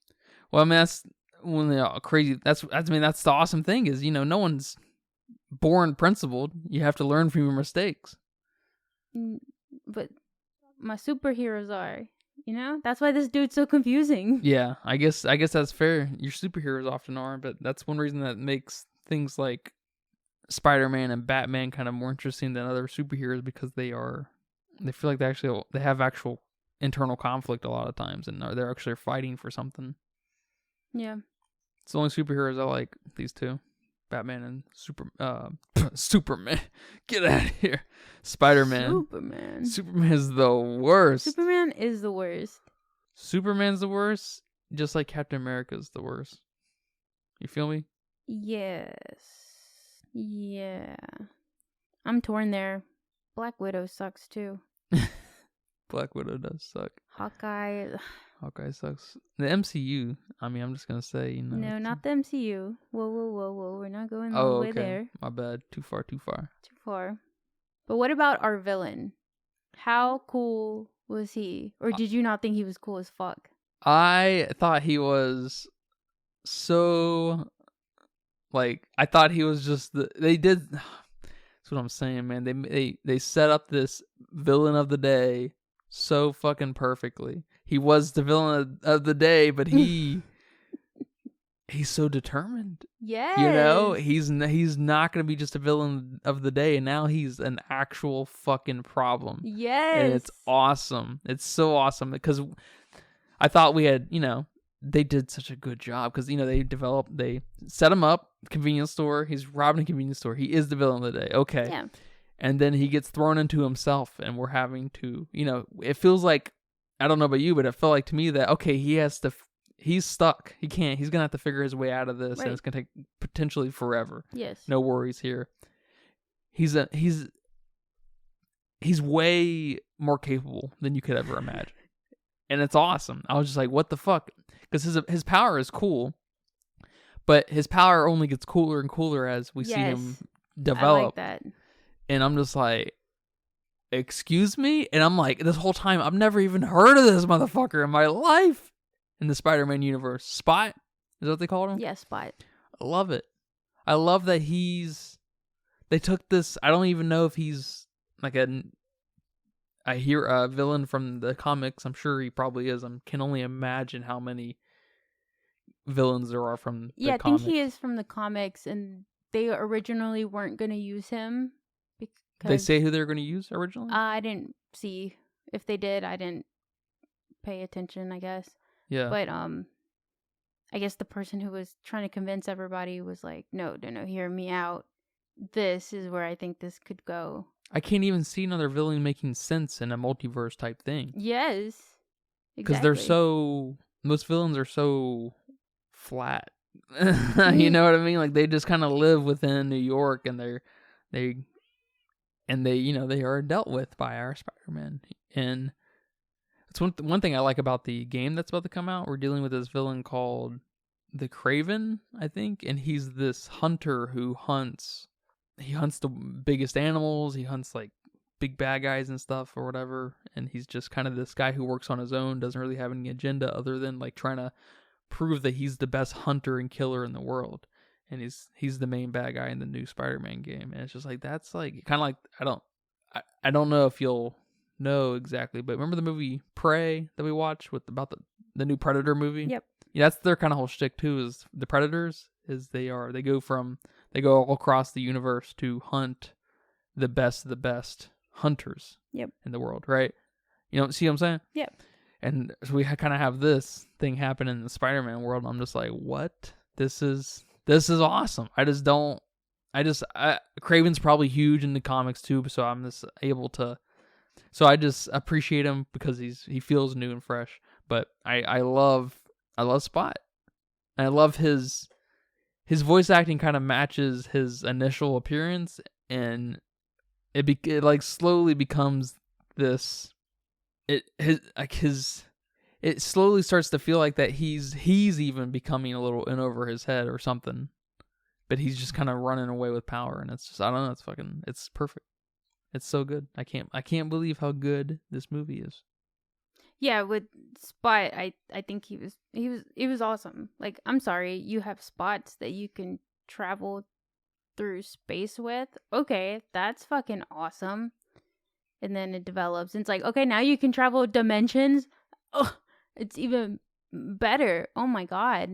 Well, I mean, that's one of the crazy. That's the awesome thing is, no one's born principled. You have to learn from your mistakes. But my superheroes are, that's why this dude's so confusing. Yeah, I guess that's fair. Your superheroes often are, but that's one reason that makes things like Spider-Man and Batman kind of more interesting than other superheroes, because they feel like they have actual internal conflict a lot of times, and they're actually fighting for something. Yeah. It's the only superheroes I like, these two. Batman and Superman. Get out of here. Spider-Man. Superman is the worst. Superman is the worst. Superman's the worst, just like Captain America's the worst. You feel me? Yes. Yeah. I'm torn there. Black Widow sucks too. Black Widow does suck. Hawkeye sucks. The MCU, I mean, I'm just going to say, No, not the MCU. Whoa. We're not going all the the way there. My bad. Too far. Too far. But what about our villain? How cool was he? Or did you not think he was cool as fuck? I thought he was so... I thought he was just they did... That's what I'm saying, man. They set up this villain of the day so fucking perfectly. He was the villain of the day, but he's so determined. Yes. He's not going to be just a villain of the day, and now he's an actual fucking problem. Yes. And it's awesome. It's so awesome, because I thought we had, they did such a good job, because, they set him up, convenience store, he's robbing a convenience store, he is the villain of the day, okay. Yeah. And then he gets thrown into himself, and we're having to, it feels like, I don't know about you, but it felt like to me that, okay, he's stuck, he's gonna have to figure his way out of this, right. And it's gonna take potentially forever. Yes. No worries here. He's way more capable than you could ever imagine. And it's awesome. I was just like, what the fuck? Because his power is cool, but his power only gets cooler and cooler as we see him develop. I like that. And I'm just like, excuse me? And I'm like, this whole time, I've never even heard of this motherfucker in my life in the Spider-Man universe. Spot? Is that what they called him? Yeah, Spot. I love it. I love that they took this, I don't even know if he's like I hear a villain from the comics. I'm sure he probably is. I can only imagine how many villains there are from the comics. I think he is from the comics, and they originally weren't going to use him. They say who they're going to use originally? I didn't see. If they did, I didn't pay attention, I guess. Yeah. But I guess the person who was trying to convince everybody was like, no, hear me out. This is where I think this could go. I can't even see another villain making sense in a multiverse type thing. Yes. Because most villains are so flat. You know what I mean? Like, they just kind of live within New York, and they are dealt with by our Spider-Man. And it's one thing I like about the game that's about to come out. We're dealing with this villain called the Craven, I think, and he's this hunter who hunts. He hunts the biggest animals. He hunts like big bad guys and stuff or whatever. And he's just kind of this guy who works on his own, doesn't really have any agenda other than like trying to prove that he's the best hunter and killer in the world. And he's the main bad guy in the new Spider-Man game. And it's just like, that's like kind of like, I don't know if you'll know exactly, but remember the movie Prey that we watched about the new Predator movie? Yep. Yeah, that's their kind of whole shtick too, is the Predators they go all across the universe to hunt the best of the best hunters in the world, right? See what I'm saying? Yep. And so we kind of have this thing happen in the Spider-Man world, and I'm just like, what? This is awesome. Craven's probably huge in the comics too, so I'm just able to, so I just appreciate him because he feels new and fresh. But I love Spot. And I love his voice acting kind of matches his initial appearance, and it like slowly becomes this. It slowly starts to feel like that he's even becoming a little in over his head or something, but he's just kind of running away with power, and it's just, I don't know, it's perfect. It's so good. I can't believe how good this movie is. Yeah, with Spot, I think he was awesome. Like, I'm sorry, you have spots that you can travel through space with. Okay, that's fucking awesome. And then it develops, and it's like, okay, now you can travel dimensions. Oh, it's even better. Oh my god.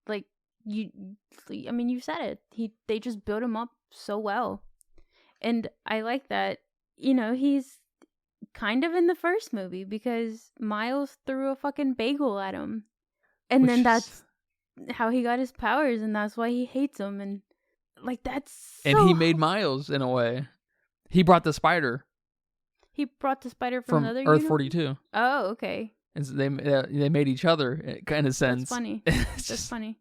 Like, I mean, you said it. They just built him up so well. And I like that, he's kind of in the first movie because Miles threw a fucking bagel at him. And Which then is- that's how he got his powers, and that's why he hates him. And like, that's so... And he made Miles in a way. He brought the spider He brought the spider from from another Earth universe? 42. Oh, okay. And so they made each other in a sense. That's funny. It's That's just- funny.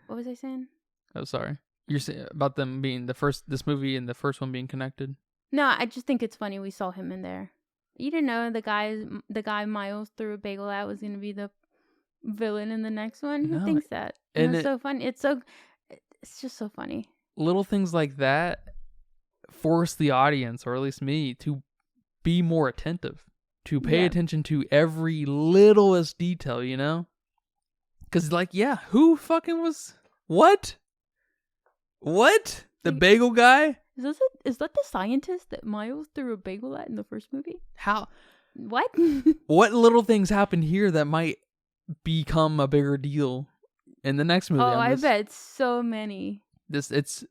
What was I saying? Oh, sorry. You're saying about them being this movie and the first one being connected? No, I just think it's funny we saw him in there. You didn't know the guy Miles threw a bagel at was going to be the villain in the next one? Who No, thinks that? and It's so funny. It's just so funny. Little things like that force the audience, or at least me, to be more attentive, to pay Yeah. attention to every littlest detail, Because, like, yeah, who fucking was... What? The Like- bagel guy? Is that the scientist that Miles threw a bagel at in the first movie? How? What? What little things happened here that might become a bigger deal in the next movie? I bet so many. It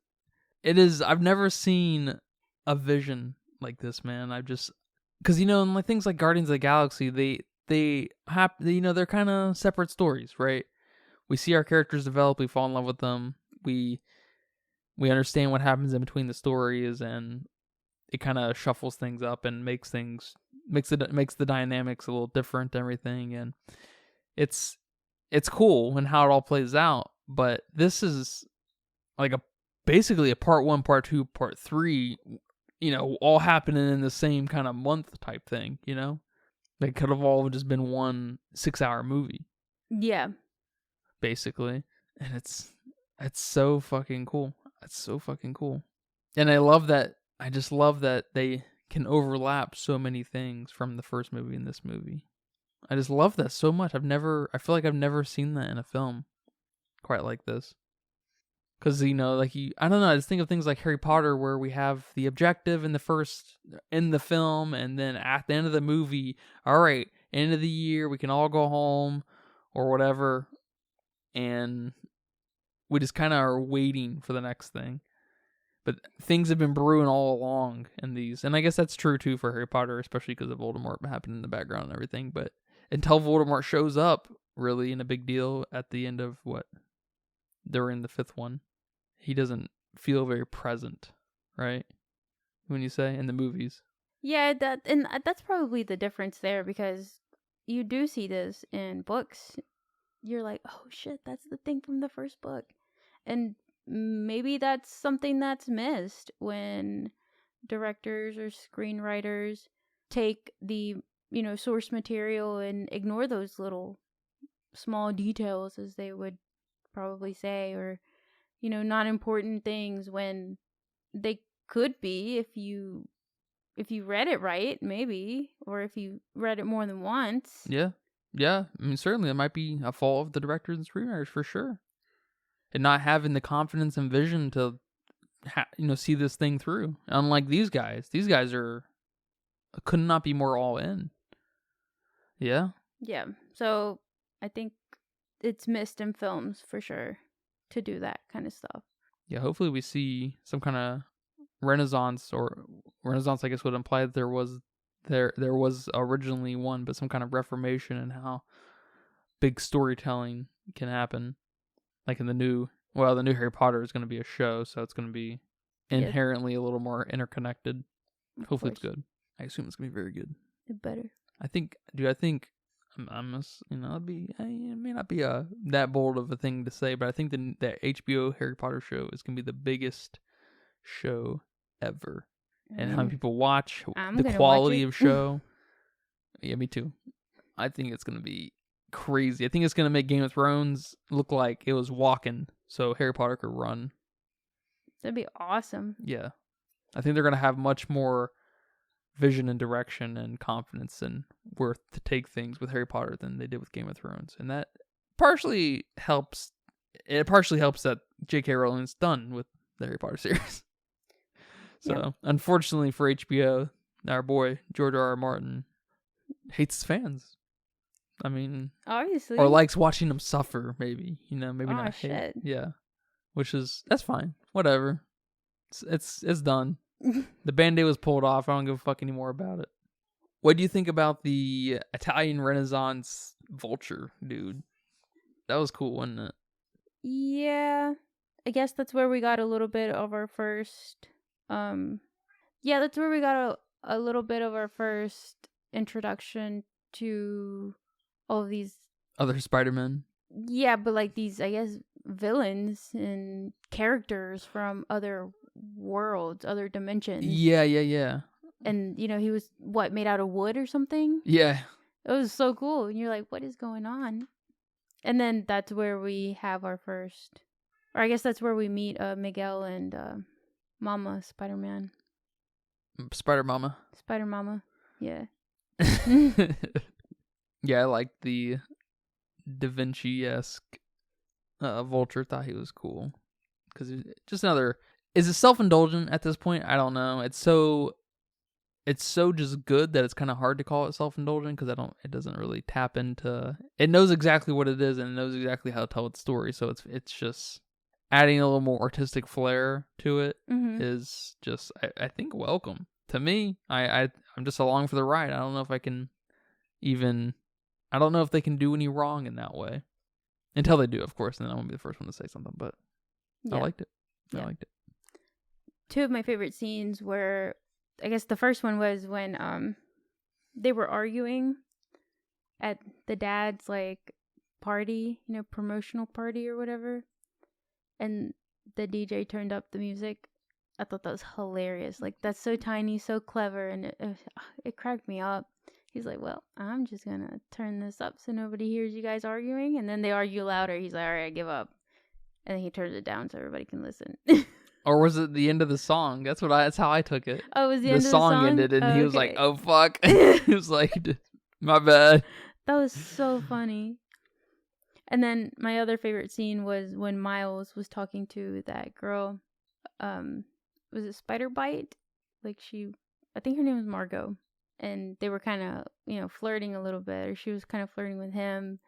is. I've never seen a vision like this, man. Because in like things like Guardians of the Galaxy, they're kind of separate stories, right? We see our characters develop, we fall in love with them, we understand what happens in between the stories, and it kind of shuffles things up and makes the dynamics a little different, and everything, and it's cool and how it all plays out. But this is like basically a part 1, part 2, part 3, all happening in the same kind of month type thing. They could have all just been one 6-hour movie, Yeah. basically, and it's so fucking cool. It's so fucking cool, and I love that. I just love that they can overlap so many things from the first movie and this movie. I just love that so much. I feel like I've never seen that in a film quite like this. Because, I don't know, I just think of things like Harry Potter, where we have the objective in the film, and then at the end of the movie, all right, end of the year, we can all go home, or whatever, and we just kind of are waiting for the next thing. But things have been brewing all along in these, and I guess that's true too for Harry Potter, especially because of Voldemort happening in the background and everything. But until Voldemort shows up, really, in a big deal at the end of during the 5th one, he doesn't feel very present, right? When you say in the movies. Yeah, that's probably the difference there, because you do see this in books. You're like, oh shit, that's the thing from the first book. And maybe that's something that's missed when directors or screenwriters take the, source material and ignore those little small details, as they would probably say, or, not important things, when they could be if you read it right, maybe, or if you read it more than once. Yeah. I mean, certainly it might be a fault of the directors and screenwriters for sure, and not having the confidence and vision to, see this thing through. Unlike these guys could not be more all in. Yeah. Yeah. So I think it's missed in films for sure to do that kind of stuff. Yeah. Hopefully we see some kind of Renaissance, I guess would imply that there was originally one, but some kind of reformation in how big storytelling can happen. Like in the new Harry Potter is going to be a show, so it's going to be inherently a little more interconnected. Hopefully it's good. I assume it's going to be very good. It better. I think it may not be that bold of a thing to say, but I think the HBO Harry Potter show is going to be the biggest show ever. And how many people watch, the quality of show. Yeah, me too. I think it's going to be crazy. I think it's going to make Game of Thrones look like it was walking so Harry Potter could run. That'd be awesome. Yeah. I think they're going to have much more vision and direction and confidence and worth to take things with Harry Potter than they did with Game of Thrones. And that partially helps. It partially helps that J.K. Rowling's done with the Harry Potter series. So, unfortunately for HBO, our boy George R.R. Martin hates his fans. I mean, obviously, or likes watching them suffer. Maybe maybe not hate. Shit. Yeah, that's fine. Whatever. It's done. The Band-Aid was pulled off. I don't give a fuck anymore about it. What do you think about the Italian Renaissance vulture dude? That was cool, wasn't it? Yeah, I guess that's where we got a little bit of our first. That's where we got a little bit of our first introduction to all of these other Spider-Men. Yeah, but like these, I guess, villains and characters from other worlds, other dimensions. Yeah. And he was made out of wood or something? Yeah. It was so cool. And you're like, what is going on? And then that's where we have our first, or I guess that's where we meet Miguel and Mama Spider-Man. Spider Mama. Spider Mama. Yeah. Yeah, I liked the Da Vinci-esque vulture. Thought he was cool. Because just another... Is it self-indulgent at this point? I don't know. It's so just good that it's kind of hard to call it self-indulgent because it doesn't really tap into... It knows exactly what it is and it knows exactly how to tell its story. So it's just adding a little more artistic flair to it is just, I think, welcome. To me, I'm just along for the ride. I don't know if I can even... I don't know if they can do any wrong in that way. Until they do, of course, and then I'm going to be the first one to say something. But yeah. I liked it. I liked it. Two of my favorite scenes were... I guess the first one was when they were arguing at the dad's party, promotional party or whatever, and the DJ turned up the music. I thought that was hilarious. That's so tiny, so clever, and it cracked me up. He's like, well, I'm just gonna turn this up so nobody hears you guys arguing, and then they argue louder. He's like, all right, I give up, and then he turns it down so everybody can listen. Or was it the end of the song? That's how I took it. Oh, it was the end of the song? The song ended, and he was like, "Oh fuck!" He was like, "My bad." That was so funny. And then my other favorite scene was when Miles was talking to that girl. Was it Spiderbite? I think her name was Margot, and they were kind of flirting a little bit, or she was kind of flirting with him.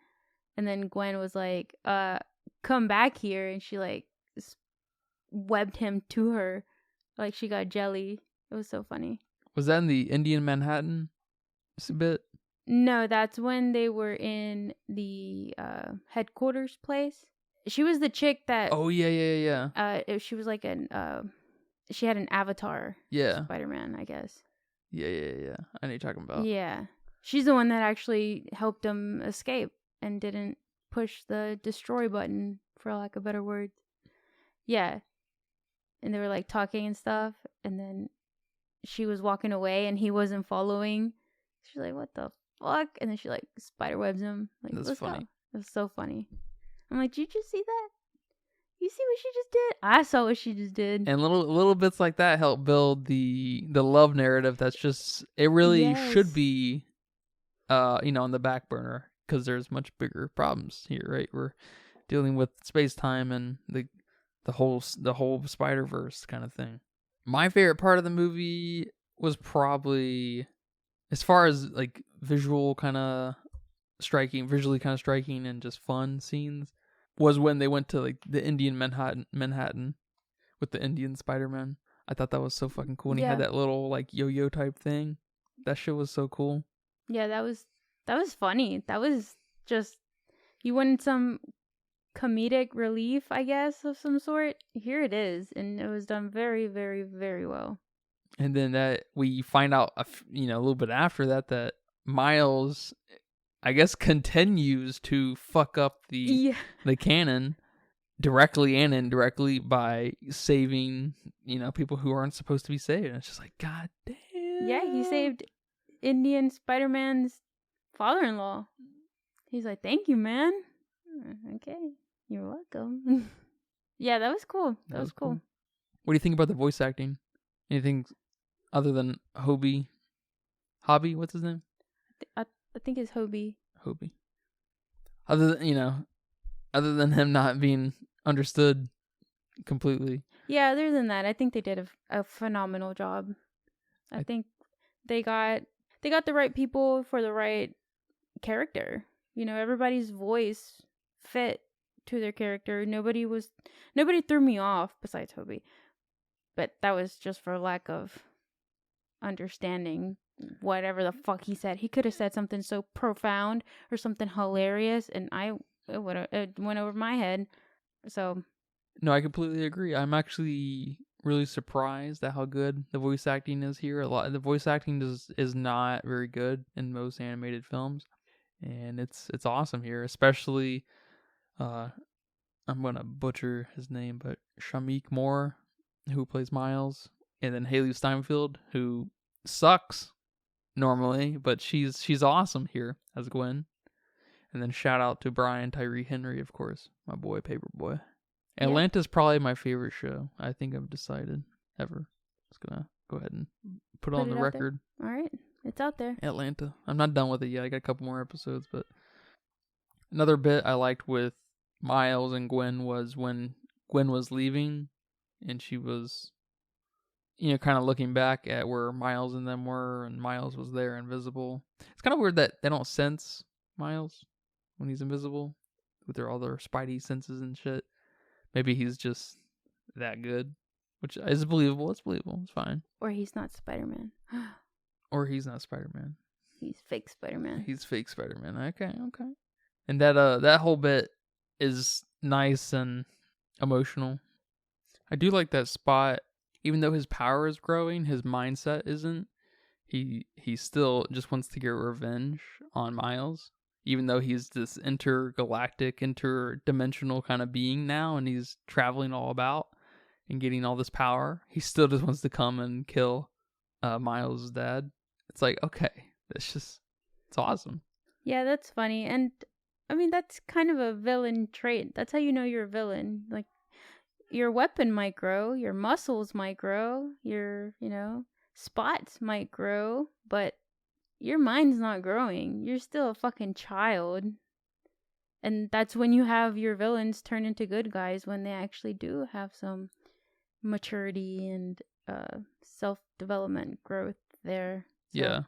And then Gwen was like, "Come back here," and she webbed him to her like she got jelly. It was so funny. Was that in the Indian Manhattan bit? No, that's when they were in the headquarters place. She was the chick that... Oh, yeah. She was like she had an avatar. Yeah. Spider-Man, I guess. Yeah. I know what you're talking about. Yeah. She's the one that actually helped him escape and didn't push the destroy button, for lack of better words. Yeah. And they were talking and stuff, and then she was walking away and he wasn't following. She's like, what the fuck? And then she spiderwebs him. That's funny. Go. It was so funny. I'm like, did you just see that? You see what she just did? I saw what she just did. And little bits like that help build the love narrative. That's just, it really should be on the back burner, because there's much bigger problems here, right? We're dealing with space-time and the whole Spider-Verse kind of thing. My favorite part of the movie was probably, as far as visually kind of striking and just fun scenes, was when they went to the Indian Manhattan with the Indian Spider-Man. I thought that was so fucking cool. And he had that little yo-yo type thing. That shit was so cool. Yeah, that was funny. That was just, you wanted some comedic relief, I guess, of some sort. Here it is, and it was done very, very, very well. And then that we find out a little bit after that Miles, I guess, continues to fuck up the canon directly and indirectly by saving people who aren't supposed to be saved. And it's just like, god damn. Yeah, he saved Indian Spider-Man's father-in-law. He's like, thank you, man. Okay, you're welcome. Yeah, that was cool. That was cool. What do you think about the voice acting? Anything other than Hobie? Hobie, what's his name? I think it's Hobie. Hobie. Other than him not being understood completely. Yeah, other than that, I think they did a phenomenal job. I think they got the right people for the right character. Everybody's voice fit to their character. Nobody threw me off besides Hobie. But that was just for lack of understanding whatever the fuck he said. He could have said something so profound or something hilarious, and it went over my head. So no, I completely agree. I'm actually really surprised at how good the voice acting is here. The voice acting is not very good in most animated films, and it's awesome here. Especially, I'm gonna butcher his name, but Shamik Moore, who plays Miles, and then Haley Steinfeld, who sucks normally, but she's awesome here as Gwen. And then shout out to Brian Tyree Henry, of course, my boy Paperboy. Yeah. Atlanta's probably my favorite show. I think I've decided ever. Just gonna go ahead and put it on the record. All right, it's out there. Atlanta. I'm not done with it yet. I got a couple more episodes, but another bit I liked with Miles and Gwen was when Gwen was leaving, and she was, kind of looking back at where Miles and them were, and Miles was there, invisible. It's kind of weird that they don't sense Miles when he's invisible with all their Spidey senses and shit. Maybe he's just that good, which is believable. It's believable. It's fine. Or he's not Spider-Man. Or he's not Spider-Man. He's fake Spider-Man. He's fake Spider-Man. Okay. And that whole bit is nice and emotional. I do like that Spot. Even though his power is growing, his mindset isn't. He still just wants to get revenge on Miles. Even though he's this intergalactic, interdimensional kind of being now, and he's traveling all about and getting all this power, he still just wants to come and kill Miles' dad. It's like, okay, it's awesome. Yeah, that's funny. And I mean, that's kind of a villain trait. That's how you know you're a villain. Like, your weapon might grow, your muscles might grow, your, spots might grow, but your mind's not growing. You're still a fucking child. And that's when you have your villains turn into good guys, when they actually do have some maturity and self-development growth there. So Yeah.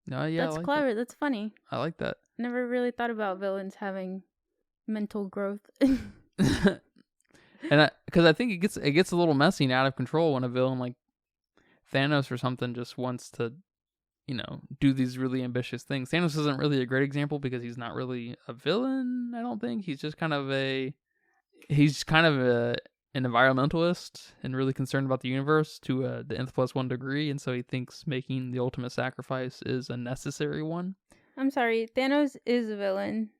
No, yeah. That's clever. That. That's funny. I like that. Never really thought about villains having mental growth. And because I think it gets a little messy and out of control when a villain like Thanos or something just wants to, do these really ambitious things. Thanos isn't really a great example because he's not really a villain, I don't think. He's just kind of an environmentalist and really concerned about the universe to the nth plus 1 degree, and so he thinks making the ultimate sacrifice is a necessary one. I'm sorry, Thanos is a villain.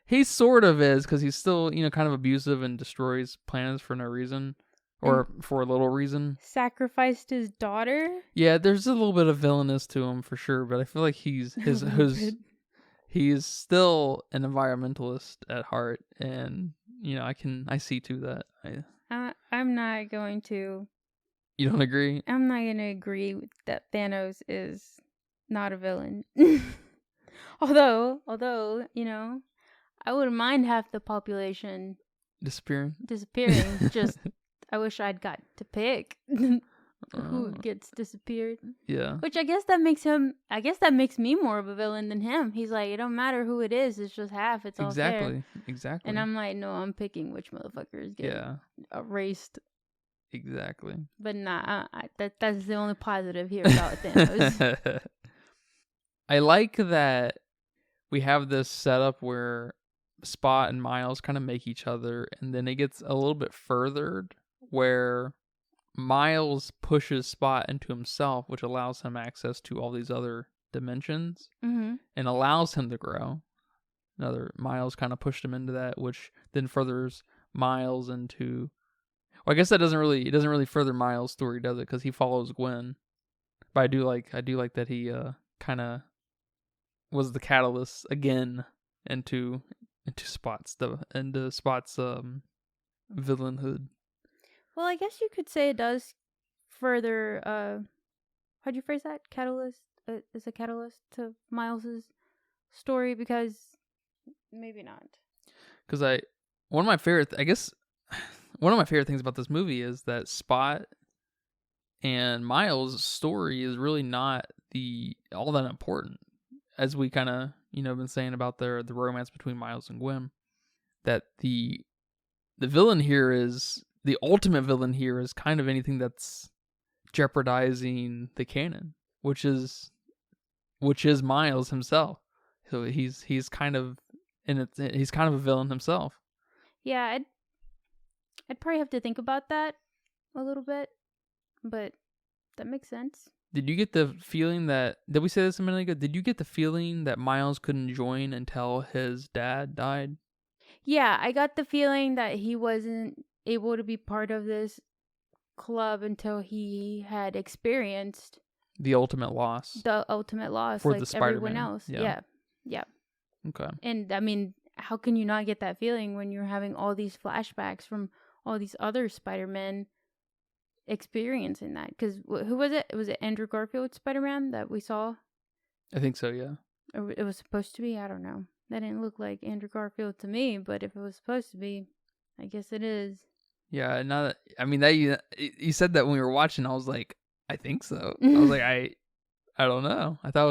He sort of is, because he's still, kind of abusive and destroys planets for no reason. Or for a little reason. Sacrificed his daughter? Yeah, there's a little bit of villainous to him for sure, but I feel like he's still an environmentalist at heart, and I see to that. I'm not going to. You don't agree? I'm not going to agree that Thanos is not a villain. although, I wouldn't mind half the population disappearing. Just I wish I'd got to pick who gets disappeared. Yeah. Which I guess that makes me more of a villain than him. He's like, it don't matter who it is, it's just half, it's all fair. Exactly. And I'm like, no, I'm picking which motherfuckers get erased. Exactly. But nah, that's the only positive here about Thanos. I like that we have this setup where Spot and Miles kind of make each other, and then it gets a little bit furthered where Miles pushes Spot into himself, which allows him access to all these other dimensions and allows him to grow. Miles kind of pushed him into that, which then furthers Miles into. Well, I guess it doesn't really further Miles' story, does it? Because he follows Gwen. But I do like that he kind of was the catalyst again into Spot's villainhood. Well, I guess you could say it does further. How'd you phrase that? Catalyst. is a catalyst to Miles's story, because maybe not. Because one of my favorite things about this movie is that Spot and Miles' story is really not all that important, as we kind of been saying about the romance between Miles and Gwen. That the villain here is the ultimate villain here is kind of anything that's jeopardizing the canon, which is Miles himself. So he's kind of he's kind of a villain himself. Yeah, I'd probably have to think about that a little bit, but that makes sense. Did you get the feeling did we say this a minute ago? Did you get the feeling that Miles couldn't join until his dad died? Yeah, I got the feeling that he wasn't able to be part of this club until he had experienced the ultimate loss for like the everyone else. Yeah. Okay. And I mean, how can you not get that feeling when you're having all these flashbacks from all these other Spider-Men experiencing that? Because who was it? Was it Andrew Garfield's Spider-Man that we saw? I think so, yeah. Or it was supposed to be? I don't know. That didn't look like Andrew Garfield to me, but if it was supposed to be, I guess it is. Yeah, you said that when we were watching, I was like, I think so. I was like, I don't know. I thought it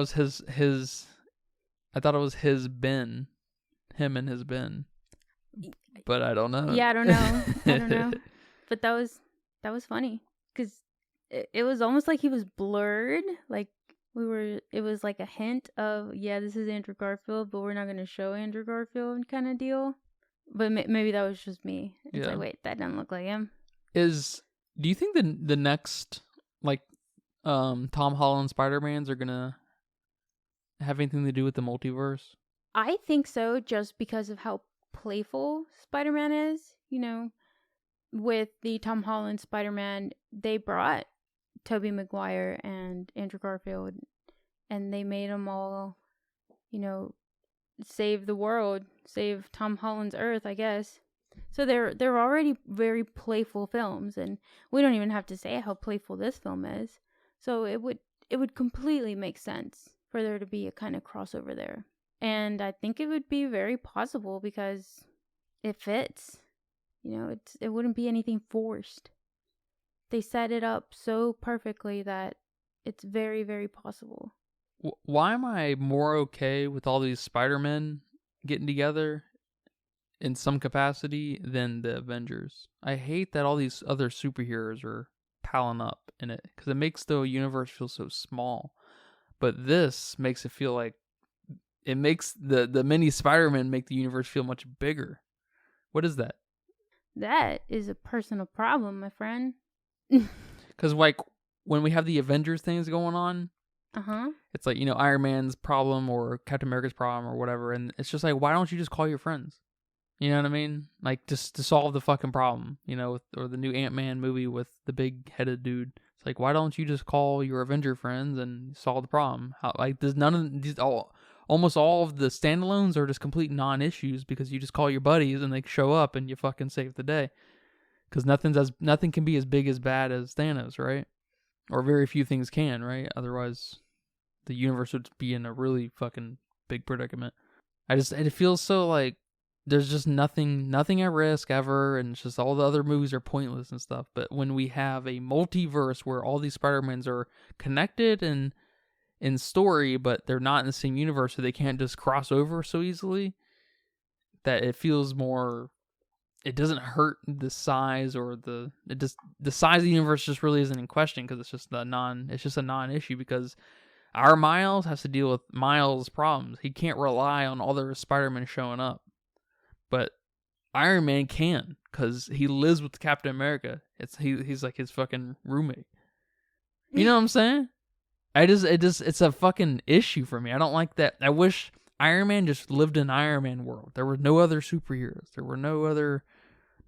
was his Ben, him and his Ben, but I don't know. Yeah, I don't know. But that was funny, because it was almost like he was blurred. Like it was like a hint of, yeah, this is Andrew Garfield, but we're not going to show Andrew Garfield kind of deal. But maybe that was just me. It's like, wait, that doesn't look like him. Do you think the next, like, Tom Holland Spider-Mans are gonna have anything to do with the multiverse? I think so, just because of how playful Spider-Man is. With the Tom Holland Spider-Man, they brought Tobey Maguire and Andrew Garfield, and they made them all, save the world, save Tom Holland's Earth, I guess. So they're already very playful films, and we don't even have to say how playful this film is. So it would completely make sense for there to be a kind of crossover there. And I think it would be very possible because it fits. It wouldn't be anything forced. They set it up so perfectly that it's very, very possible. Why am I more okay with all these Spider-Men getting together in some capacity than the Avengers? I hate that all these other superheroes are piling up in it, because it makes the universe feel so small. But this makes it feel like it makes the mini Spider-Men make the universe feel much bigger. What is that? That is a personal problem, my friend. Because like when we have the Avengers things going on, it's like, Iron Man's problem or Captain America's problem or whatever, and it's just like, why don't you just call your friends? You know what I mean? Like, just to solve the fucking problem, or the new Ant-Man movie with the big-headed dude. It's like, why don't you just call your Avenger friends and solve the problem? There's none of these, almost all of the standalones are just complete non-issues, because you just call your buddies and they show up and you fucking save the day. Because nothing can be as big as bad as Thanos, right? Or very few things can, right? Otherwise, the universe would be in a really fucking big predicament. It feels so like there's just nothing at risk ever, and it's just all the other movies are pointless and stuff. But when we have a multiverse where all these Spider-Mans are connected and in story, but they're not in the same universe, so they can't just cross over so easily, that it feels more. It doesn't hurt the size the size of the universe just really isn't in question, because it's just a non-issue, because our Miles has to deal with Miles' problems. He can't rely on other Spider-Men showing up. But Iron Man can, because he lives with Captain America. He's like his fucking roommate. You know what I'm saying? It's a fucking issue for me. I don't like that. I wish Iron Man just lived in Iron Man world. There were no other superheroes. There were no other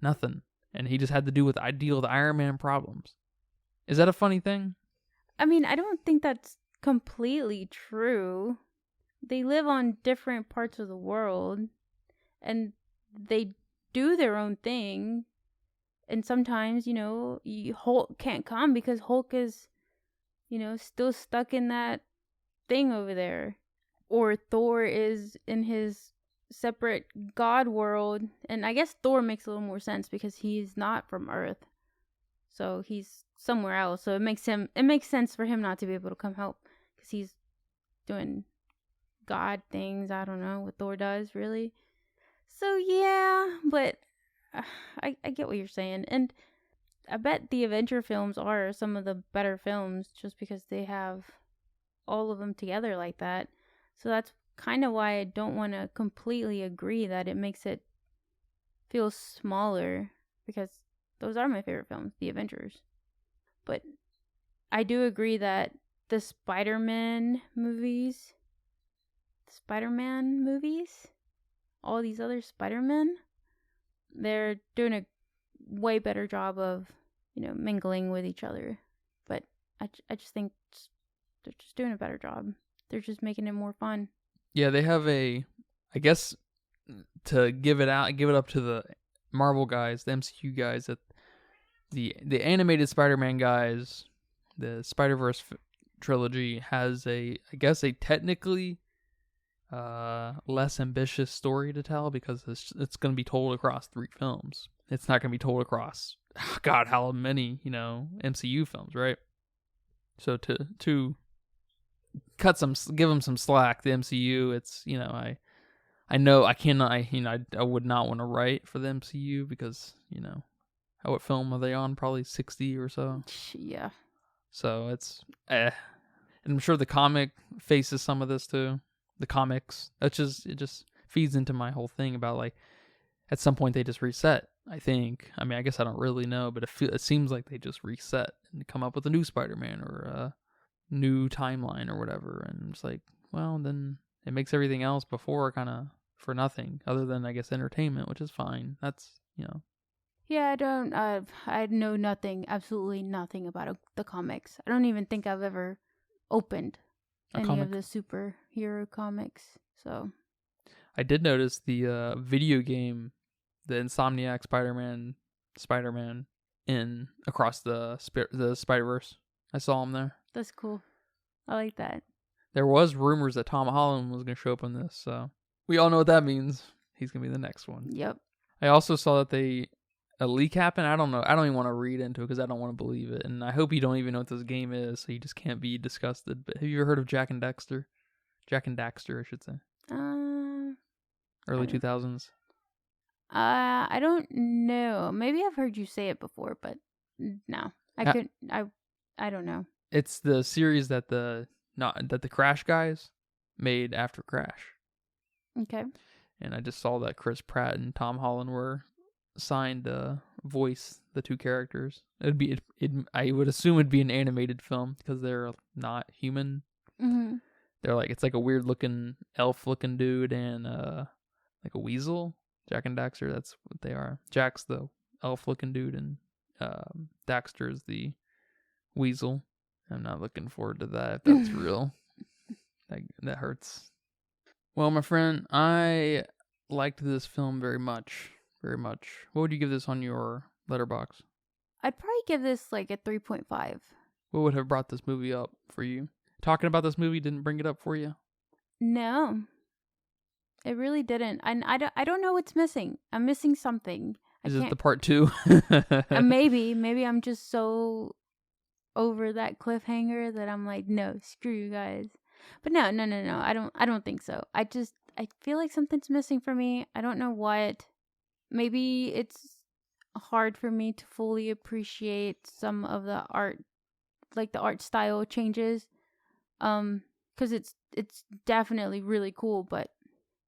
nothing. And he just had to deal with Iron Man problems. Is that a funny thing? I mean, I don't think that's completely true. They live on different parts of the world, and they do their own thing. And sometimes, Hulk can't come because Hulk is, still stuck in that thing over there. Or Thor is in his separate god world. And I guess Thor makes a little more sense because he's not from Earth. So he's somewhere else. So it makes sense for him not to be able to come help. Because he's doing god things. I don't know what Thor does, really. So yeah, but I get what you're saying. And I bet the Avenger films are some of the better films just because they have all of them together like that. So that's kind of why I don't want to completely agree that it makes it feel smaller, because those are my favorite films, the Avengers. But I do agree that the Spider-Man movies, all these other Spider-Men, they're doing a way better job of, mingling with each other. But I just think they're just doing a better job. They're just making it more fun. Yeah, they have I guess, to give it up to the Marvel guys, the MCU guys, that the animated Spider-Man guys, the Spider-Verse trilogy has a technically less ambitious story to tell, because it's going to be told across 3 films. It's not going to be told across, God, how many, MCU films, right? So to give them some slack, the MCU, it's, I know I cannot, I would not want to write for the MCU because, what film are they on? Probably 60 or so. Yeah. So it's, And I'm sure the comic faces some of this too. The comics. It just feeds into my whole thing about, like, at some point they just reset, I think. I mean, I guess I don't really know, but it seems like they just reset and come up with a new Spider-Man or a new timeline or whatever. And it's like, well, then it makes everything else before kind of for nothing, other than, I guess, entertainment, which is fine. That's, Yeah, I know absolutely nothing about the comics. I don't even think I've ever opened any of the superhero comics. So I did notice the video game, the Insomniac Spider-Man in across the Spider-Verse. I saw him there. That's cool. I like that. There was rumors that Tom Holland was going to show up in this, so we all know what that means. He's going to be the next one. Yep. I also saw that a leak happened. I don't know. I don't even want to read into it because I don't want to believe it. And I hope you don't even know what this game is, so you just can't be disgusted. But have you ever heard of Jack and Daxter? Jack and Daxter, I should say. Early 2000s. I don't know. Maybe I've heard you say it before, but no. I don't know. It's the series that the Crash guys made after Crash. Okay. And I just saw that Chris Pratt and Tom Holland were signed to voice the 2 characters. I would assume it'd be an animated film because they're not human. Mm-hmm. They're like, it's like a weird looking elf looking dude and like a weasel. Jack and Daxter, that's what they are. Jack's the elf looking dude and Daxter's the weasel. I'm not looking forward to that if that's real. That hurts. Well, my friend, I liked this film very much. Very much. What would you give this on your letterbox? I'd probably give this like a 3.5. What would have brought this movie up for you? Talking about this movie didn't bring it up for you? No. It really didn't. And I don't know what's missing. I'm missing something. Is it the part 2? Maybe I'm just so over that cliffhanger that I'm like, no, screw you guys. But no. I don't think so. I feel like something's missing for me. I don't know what. Maybe it's hard for me to fully appreciate some of the art, like the art style changes. Cuz it's definitely really cool, but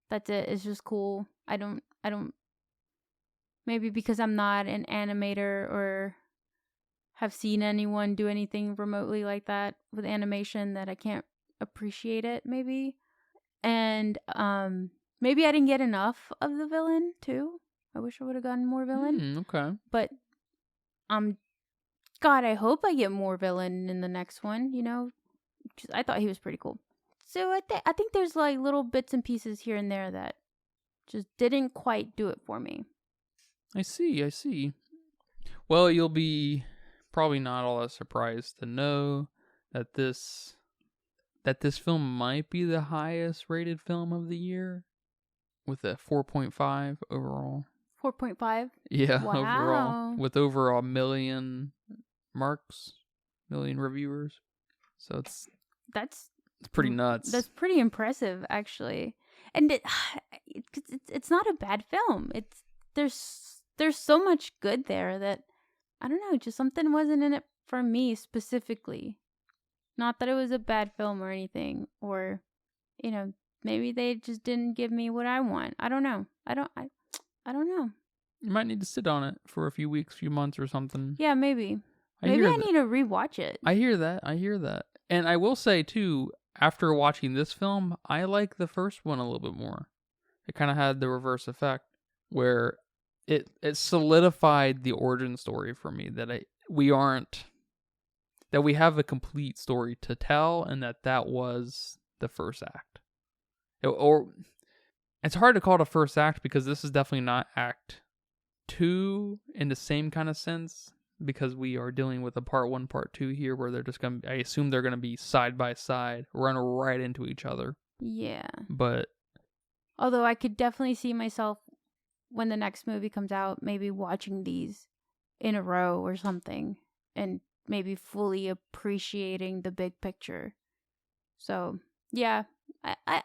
that's it. It's just cool. I don't maybe because I'm not an animator or have seen anyone do anything remotely like that with animation that I can't appreciate it, maybe. And maybe I didn't get enough of the villain too. I wish I would have gotten more villain. Okay. But God, I hope I get more villain in the next one, because I thought he was pretty cool. So I think there's like little bits and pieces here and there that just didn't quite do it for me. I see. Well, you'll be probably not all that surprised to know that this that this film might be the highest rated film of the year with a 4.5 overall. 4.5? Yeah, Wow. overall. With over 1 million million reviewers. So it's pretty nuts. That's pretty impressive, actually. And it's not a bad film. There's so much good there that, I don't know, just something wasn't in it for me specifically. Not that it was a bad film or anything, or, maybe they just didn't give me what I want. I don't know. I don't know. You might need to sit on it for a few weeks, few months or something. Yeah, maybe. Maybe I need to rewatch it. I hear that. And I will say, too, after watching this film, I like the first one a little bit more. It kind of had the reverse effect, where it solidified the origin story for me, that we have a complete story to tell, and that was the first act. Or it's hard to call it a first act, because this is definitely not act 2 in the same kind of sense, because we are dealing with a part 1, part 2 here, where they're just going to, I assume they're going to be side by side, run right into each other. Yeah. But although I could definitely see myself, when the next movie comes out, maybe watching these in a row or something, and maybe fully appreciating the big picture. So yeah, I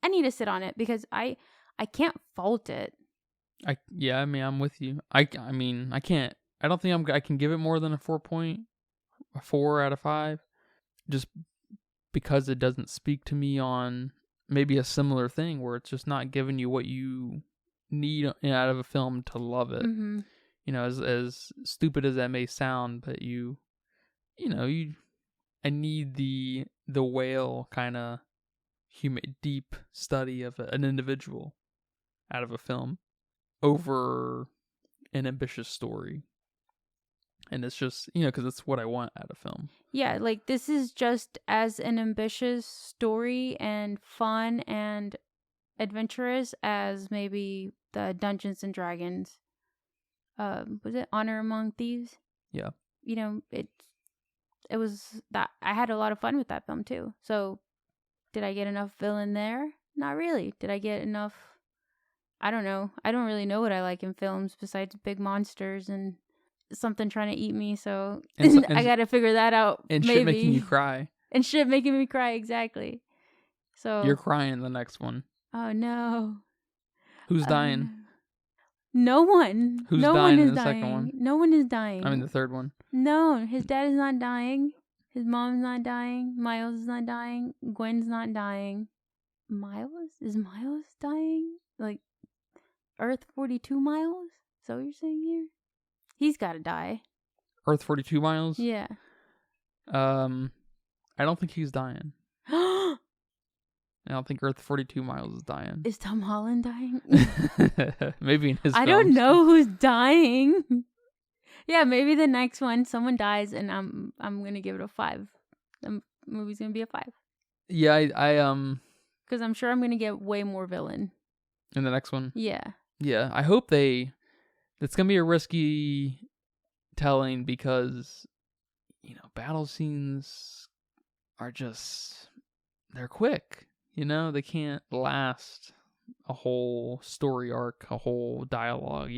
need to sit on it, because I can't fault it. I'm with you. I can't. I don't think I can give it more than a 4.4 out of 5, just because it doesn't speak to me on maybe a similar thing where it's just not giving you what you need out of a film to love it. Mm-hmm. As stupid as that may sound, but I need the whale kind of deep study of an individual out of a film over an ambitious story. And it's just, because it's what I want out of film. Yeah, like, this is just as an ambitious story and fun and adventurous as maybe the Dungeons and Dragons. Was it Honor Among Thieves? Yeah. It was that I had a lot of fun with that film too. So, did I get enough villain there? Not really. Did I get enough? I don't know. I don't really know what I like in films besides big monsters and something trying to eat me. So, I got to figure that out. And maybe. Shit making you cry. And shit making me cry, exactly. So you're crying in the next one. Oh no. Who's dying? No one. Who's dying in the second one? No one is dying. I mean the third one. No, his dad is not dying. His mom's not dying. Miles is not dying. Gwen's not dying. Miles? Is Miles dying? Like Earth 42 Miles? Is that what you're saying here? He's gotta die. Earth 42 Miles? Yeah. I don't think he's dying. I don't think Earth 42 Miles is dying. Is Tom Holland dying? Maybe in his I films. don't know who's dying. Yeah, maybe the next one someone dies and I'm gonna give it a 5. The movie's gonna be a 5. Yeah, I because I'm sure I'm gonna get way more villain in the next one. Yeah. Yeah, I hope it's gonna be a risky telling, because battle scenes are just, they're quick. They can't last a whole story arc, a whole dialogue.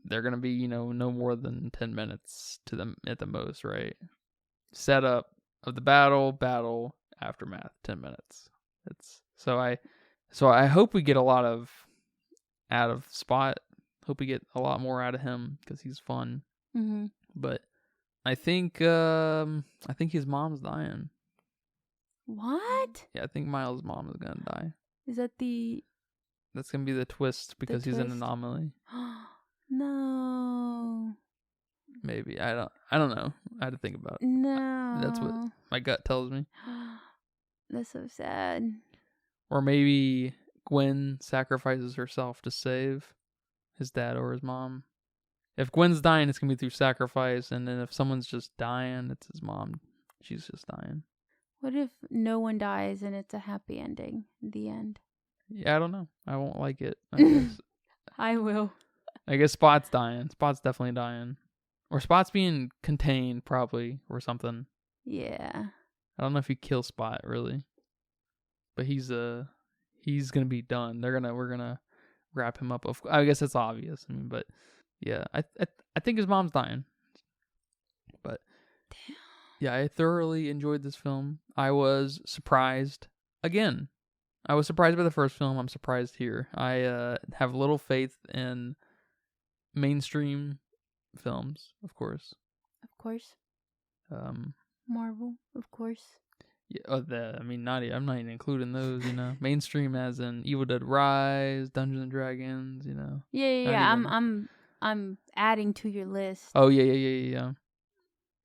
They're gonna be no more than 10 minutes to them at the most, right? Setup of the battle, aftermath, 10 minutes. So I hope we get a lot out of Spot. Hope we get a lot more out of him, because he's fun. Mm-hmm. But I think his mom's dying. What? Yeah, I think Miles' mom is gonna die. Is that That's gonna be the twist, because he's an anomaly. No. Maybe. I don't know. I had to think about it. No. That's what my gut tells me. That's so sad. Or maybe Gwen sacrifices herself to save his dad or his mom. If Gwen's dying, it's gonna be through sacrifice, and then if someone's just dying, it's his mom. She's just dying. What if no one dies and it's a happy ending in the end? Yeah, I don't know. I won't like it, I guess. I will. I guess Spot's dying. Spot's definitely dying. Or Spot's being contained, probably, or something. Yeah. I don't know if he kills Spot really, but he's gonna be done. We're gonna wrap him up. I guess it's obvious. I mean, but yeah, I think his mom's dying. But yeah, I thoroughly enjoyed this film. I was surprised again. I was surprised by the first film. I'm surprised here. I have little faith in mainstream films, of course. Of course. Marvel, of course. Yeah, I'm not even including those, mainstream as in Evil Dead Rise, Dungeons and Dragons, Yeah. I'm adding to your list. Oh yeah.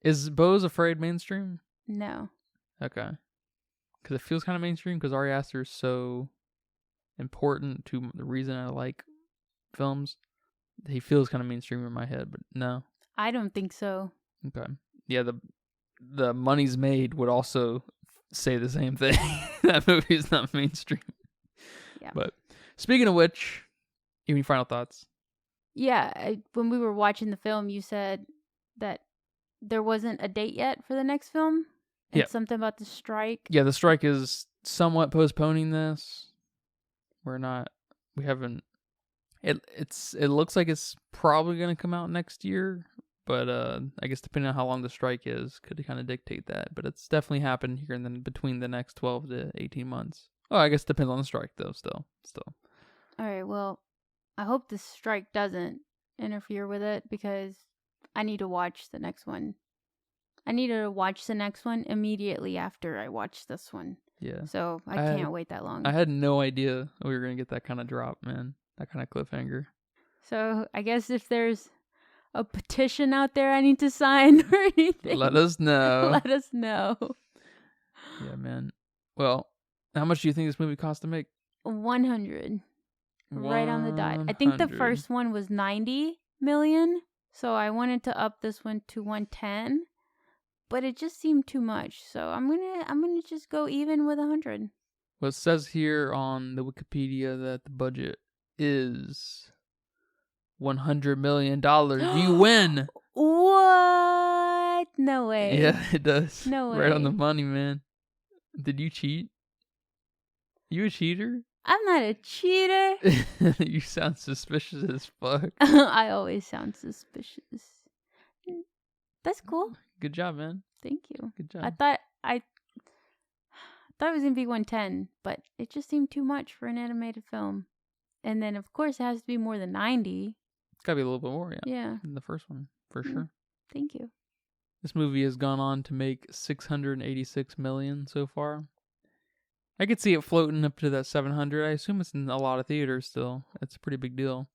Is Beau's Afraid mainstream? No. Okay. Because it feels kind of mainstream because Ari Aster is so important to the reason I like films. He feels kind of mainstream in my head, but no. I don't think so. Okay. Yeah, the Money's Made would also say the same thing. That movie is not mainstream. Yeah. But speaking of which, any final thoughts? Yeah, when we were watching the film, you said that there wasn't a date yet for the next film. And something about the strike. Yeah, the strike is somewhat postponing this. We haven't. It looks like it's probably gonna come out next year, but I guess depending on how long the strike is, could kind of dictate that. But it's definitely happened here and then between the next 12 to 18 months. Oh, I guess it depends on the strike though. Still. All right. Well, I hope the strike doesn't interfere with it because I need to watch the next one. I need to watch the next one immediately after I watch this one. Yeah. So I can't wait that long. I had no idea we were going to get that kind of drop, man. That kind of cliffhanger. So I guess if there's a petition out there I need to sign or anything, let us know. Let us know. Yeah, man. Well, how much do you think this movie cost to make? 100. Right on the dot. I think the first one was 90 million. So I wanted to up this one to 110. But it just seemed too much, so I'm gonna just go even with 100. Well, it says here on the Wikipedia that the budget is $100 million. You win. What? No way. Yeah, it does. No way. Right on the money, man. Did you cheat? You a cheater? I'm not a cheater. You sound suspicious as fuck. I always sound suspicious. That's cool. Good job, man. Thank you. Good job. I thought it was gonna be 110, but it just seemed too much for an animated film. And then of course it has to be more than 90. It's gotta be a little bit more, Yeah. Than the first one, for sure. Thank you. This movie has gone on to make $686 million so far. I could see it floating up to that 700. I assume it's in a lot of theaters still. It's a pretty big deal,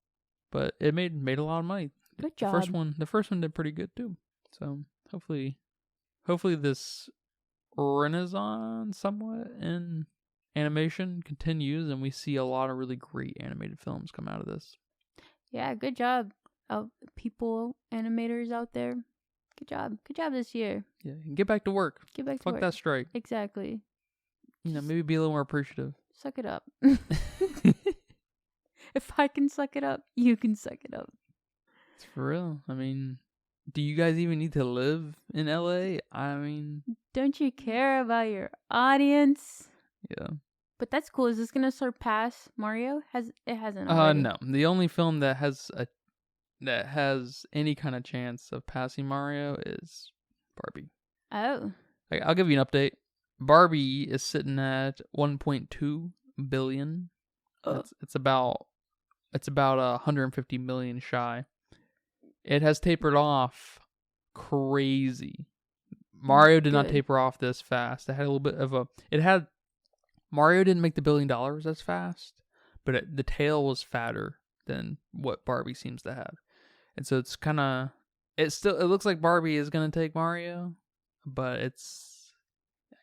but it made a lot of money. Good job. The first one did pretty good too. So hopefully this renaissance somewhat in animation continues and we see a lot of really great animated films come out of this. Yeah, good job, people, animators out there. Good job this year. Yeah, get back to work. Fuck that strike. Exactly. Maybe be a little more appreciative. Suck it up. If I can suck it up, you can suck it up. It's for real. I mean, do you guys even need to live in LA? I mean, don't you care about your audience? Yeah. But that's cool. Is this gonna surpass Mario? It hasn't already. No. The only film that has any kind of chance of passing Mario is Barbie. Oh. I'll give you an update. Barbie is sitting at 1.2 billion. It's about 150 million shy. It has tapered off crazy. Mario did not taper off this fast. It had a little bit of Mario didn't make the $1 billion as fast, but the tail was fatter than what Barbie seems to have. And so it looks like Barbie is going to take Mario, but I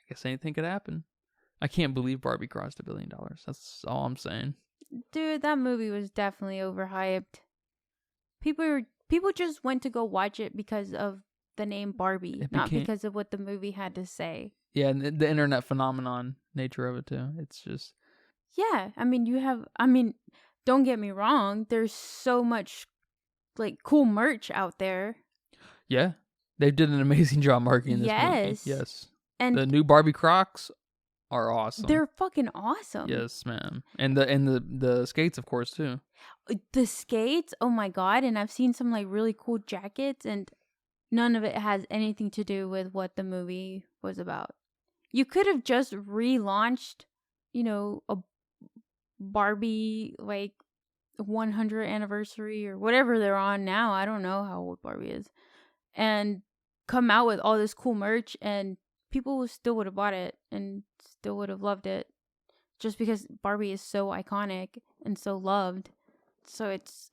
guess anything could happen. I can't believe Barbie crossed $1 billion. That's all I'm saying. Dude, that movie was definitely overhyped. People just went to go watch it because of the name Barbie, not because of what the movie had to say. Yeah, and the internet phenomenon nature of it too. It's just... Yeah, don't get me wrong. There's so much cool merch out there. Yeah, they did an amazing job marketing this movie. Yes. And the new Barbie Crocs are awesome. they're fucking awesome. Yes, man. And the skates, of course, too. The skates, oh my god, and I've seen some like really cool jackets, and none of it has anything to do with what the movie was about. You could have just relaunched, a Barbie like 100th anniversary or whatever they're on now. I don't know how old Barbie is. And come out with all this cool merch, and people still would have bought it and still would have loved it, just because Barbie is so iconic and so loved. So it's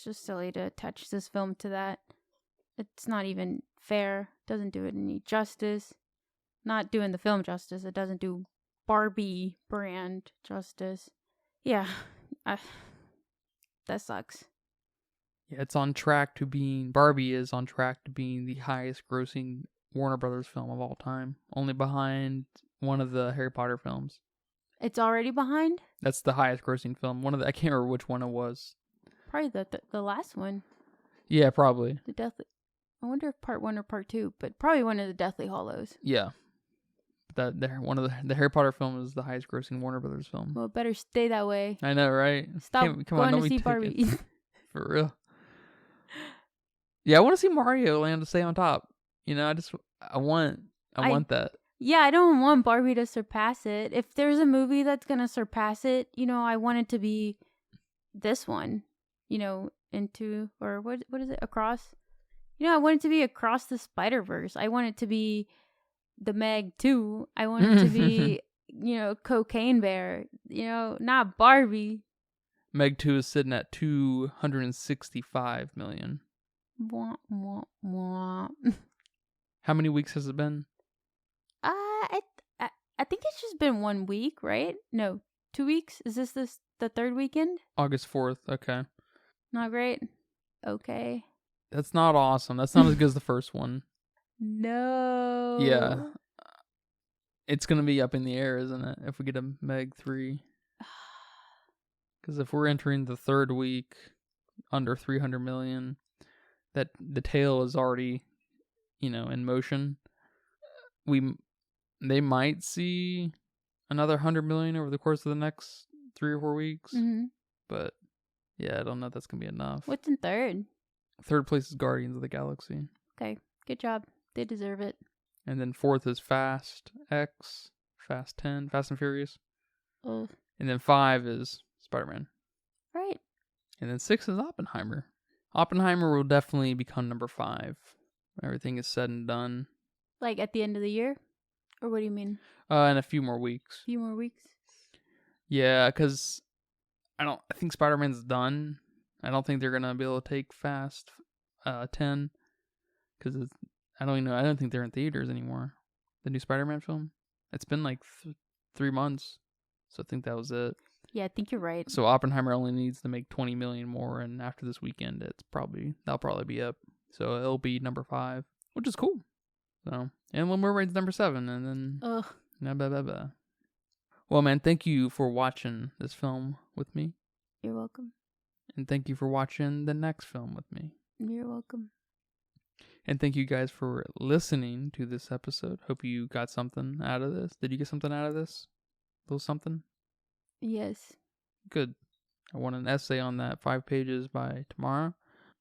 just silly to attach this film to that. It's not even fair. Doesn't do it any justice. Not doing the film justice. It doesn't do Barbie brand justice. Yeah, that sucks. Yeah, it's on track to being... Barbie is on track to being the highest grossing Warner Brothers film of all time. Only behind one of the Harry Potter films. It's already behind? That's the highest grossing film. I can't remember which one it was. Probably the last one. Yeah, probably. The Deathly... I wonder if part 1 or part 2, but probably one of the Deathly Hallows. Yeah. One of the Harry Potter film is the highest grossing Warner Brothers film. Well, it better stay that way. I know, right? Stop going to see Barbie. For real. Yeah, I want to see Mario Land to stay on top. I want that. Yeah, I don't want Barbie to surpass it. If there's a movie that's gonna surpass it, I want it to be this one. Into, or what is it? Across. I want it to be Across the Spider-Verse. I want it to be the Meg 2. I want it to be, Cocaine Bear. Not Barbie. Meg 2 is sitting at $265 million. Wah, wah, wah. How many weeks has it been? I think it's just been 1 week, right? No, 2 weeks. Is this the third weekend? August 4th. Okay. Not great. Okay. That's not awesome. That's not as good as the first one. No. Yeah. It's going to be up in the air, isn't it? If we get a Meg 3. Because if we're entering the third week under 300 million, that the tail is already, in motion. They might see another 100 million over the course of the next 3 or 4 weeks. Mm-hmm. But yeah, I don't know if that's going to be enough. What's in third? Third place is Guardians of the Galaxy. Okay, good job. They deserve it. And then fourth is Fast X, Fast 10, Fast and Furious. Ugh. And then 5 is Spider-Man. Right. And then 6 is Oppenheimer. Oppenheimer will definitely become number 5. Everything is said and done. Like at the end of the year? Or what do you mean? In a few more weeks. A few more weeks? Yeah, because I think Spider-Man's done. I don't think they're going to be able to take Fast 10. Because I don't even know. I don't think they're in theaters anymore. The new Spider-Man film. It's been like 3 months. So I think that was it. Yeah, I think you're right. So Oppenheimer only needs to make 20 million more, and after this weekend, that'll probably be up. So it'll be number 5, which is cool. So, and Little Mermaid's number 7, and then Ugh. Blah, blah, blah. Well, man, thank you for watching this film with me, You're welcome. and thank you for watching the next film with me, You're welcome. and thank you guys for listening to this episode. Hope you got something out of this. Did you get something out of this? A little something? Yes. Good. I want an essay on that, 5 pages by tomorrow,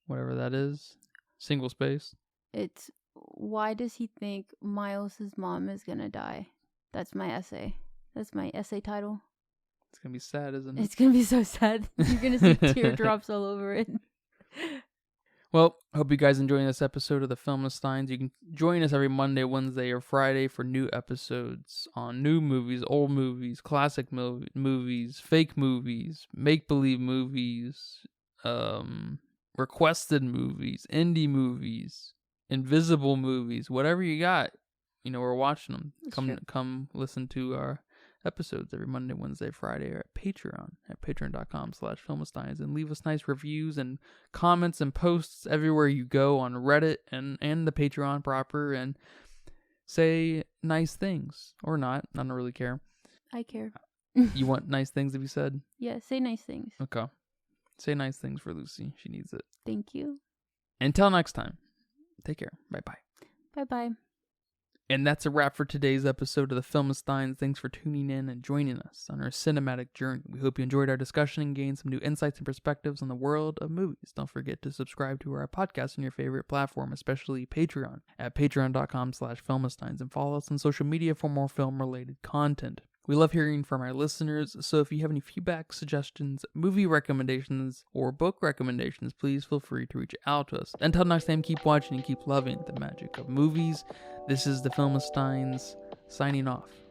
whatever that is. Single space. It's why does he think Miles' mom is gonna die? That's my essay. That's my essay title. It's gonna be sad, isn't it? It's gonna be so sad. You're gonna see teardrops all over it. Well, hope you guys enjoying this episode of the Filmistines. You can join us every Monday, Wednesday, or Friday for new episodes on new movies, old movies, classic movies, fake movies, make-believe movies, requested movies, indie movies, invisible movies, whatever you got. We're watching them. Come listen to our episodes every Monday, Wednesday, Friday, or at Patreon at patreon.com/Filmistines, and leave us nice reviews and comments and posts everywhere you go on Reddit and the Patreon proper, and say nice things or not. I don't really care. I care. You want nice things to be said? Yeah, say nice things. Okay. Say nice things for Lucy. She needs it. Thank you. Until next time, take care. Bye-bye. Bye-bye. And that's a wrap for today's episode of the Filmsteins. Thanks for tuning in and joining us on our cinematic journey. We hope you enjoyed our discussion and gained some new insights and perspectives on the world of movies. Don't forget to subscribe to our podcast on your favorite platform, especially Patreon, at patreon.com/Filmsteins, and follow us on social media for more film-related content. We love hearing from our listeners, so if you have any feedback, suggestions, movie recommendations, or book recommendations, please feel free to reach out to us. Until next time, keep watching and keep loving the magic of movies. This is the Filmsteins signing off.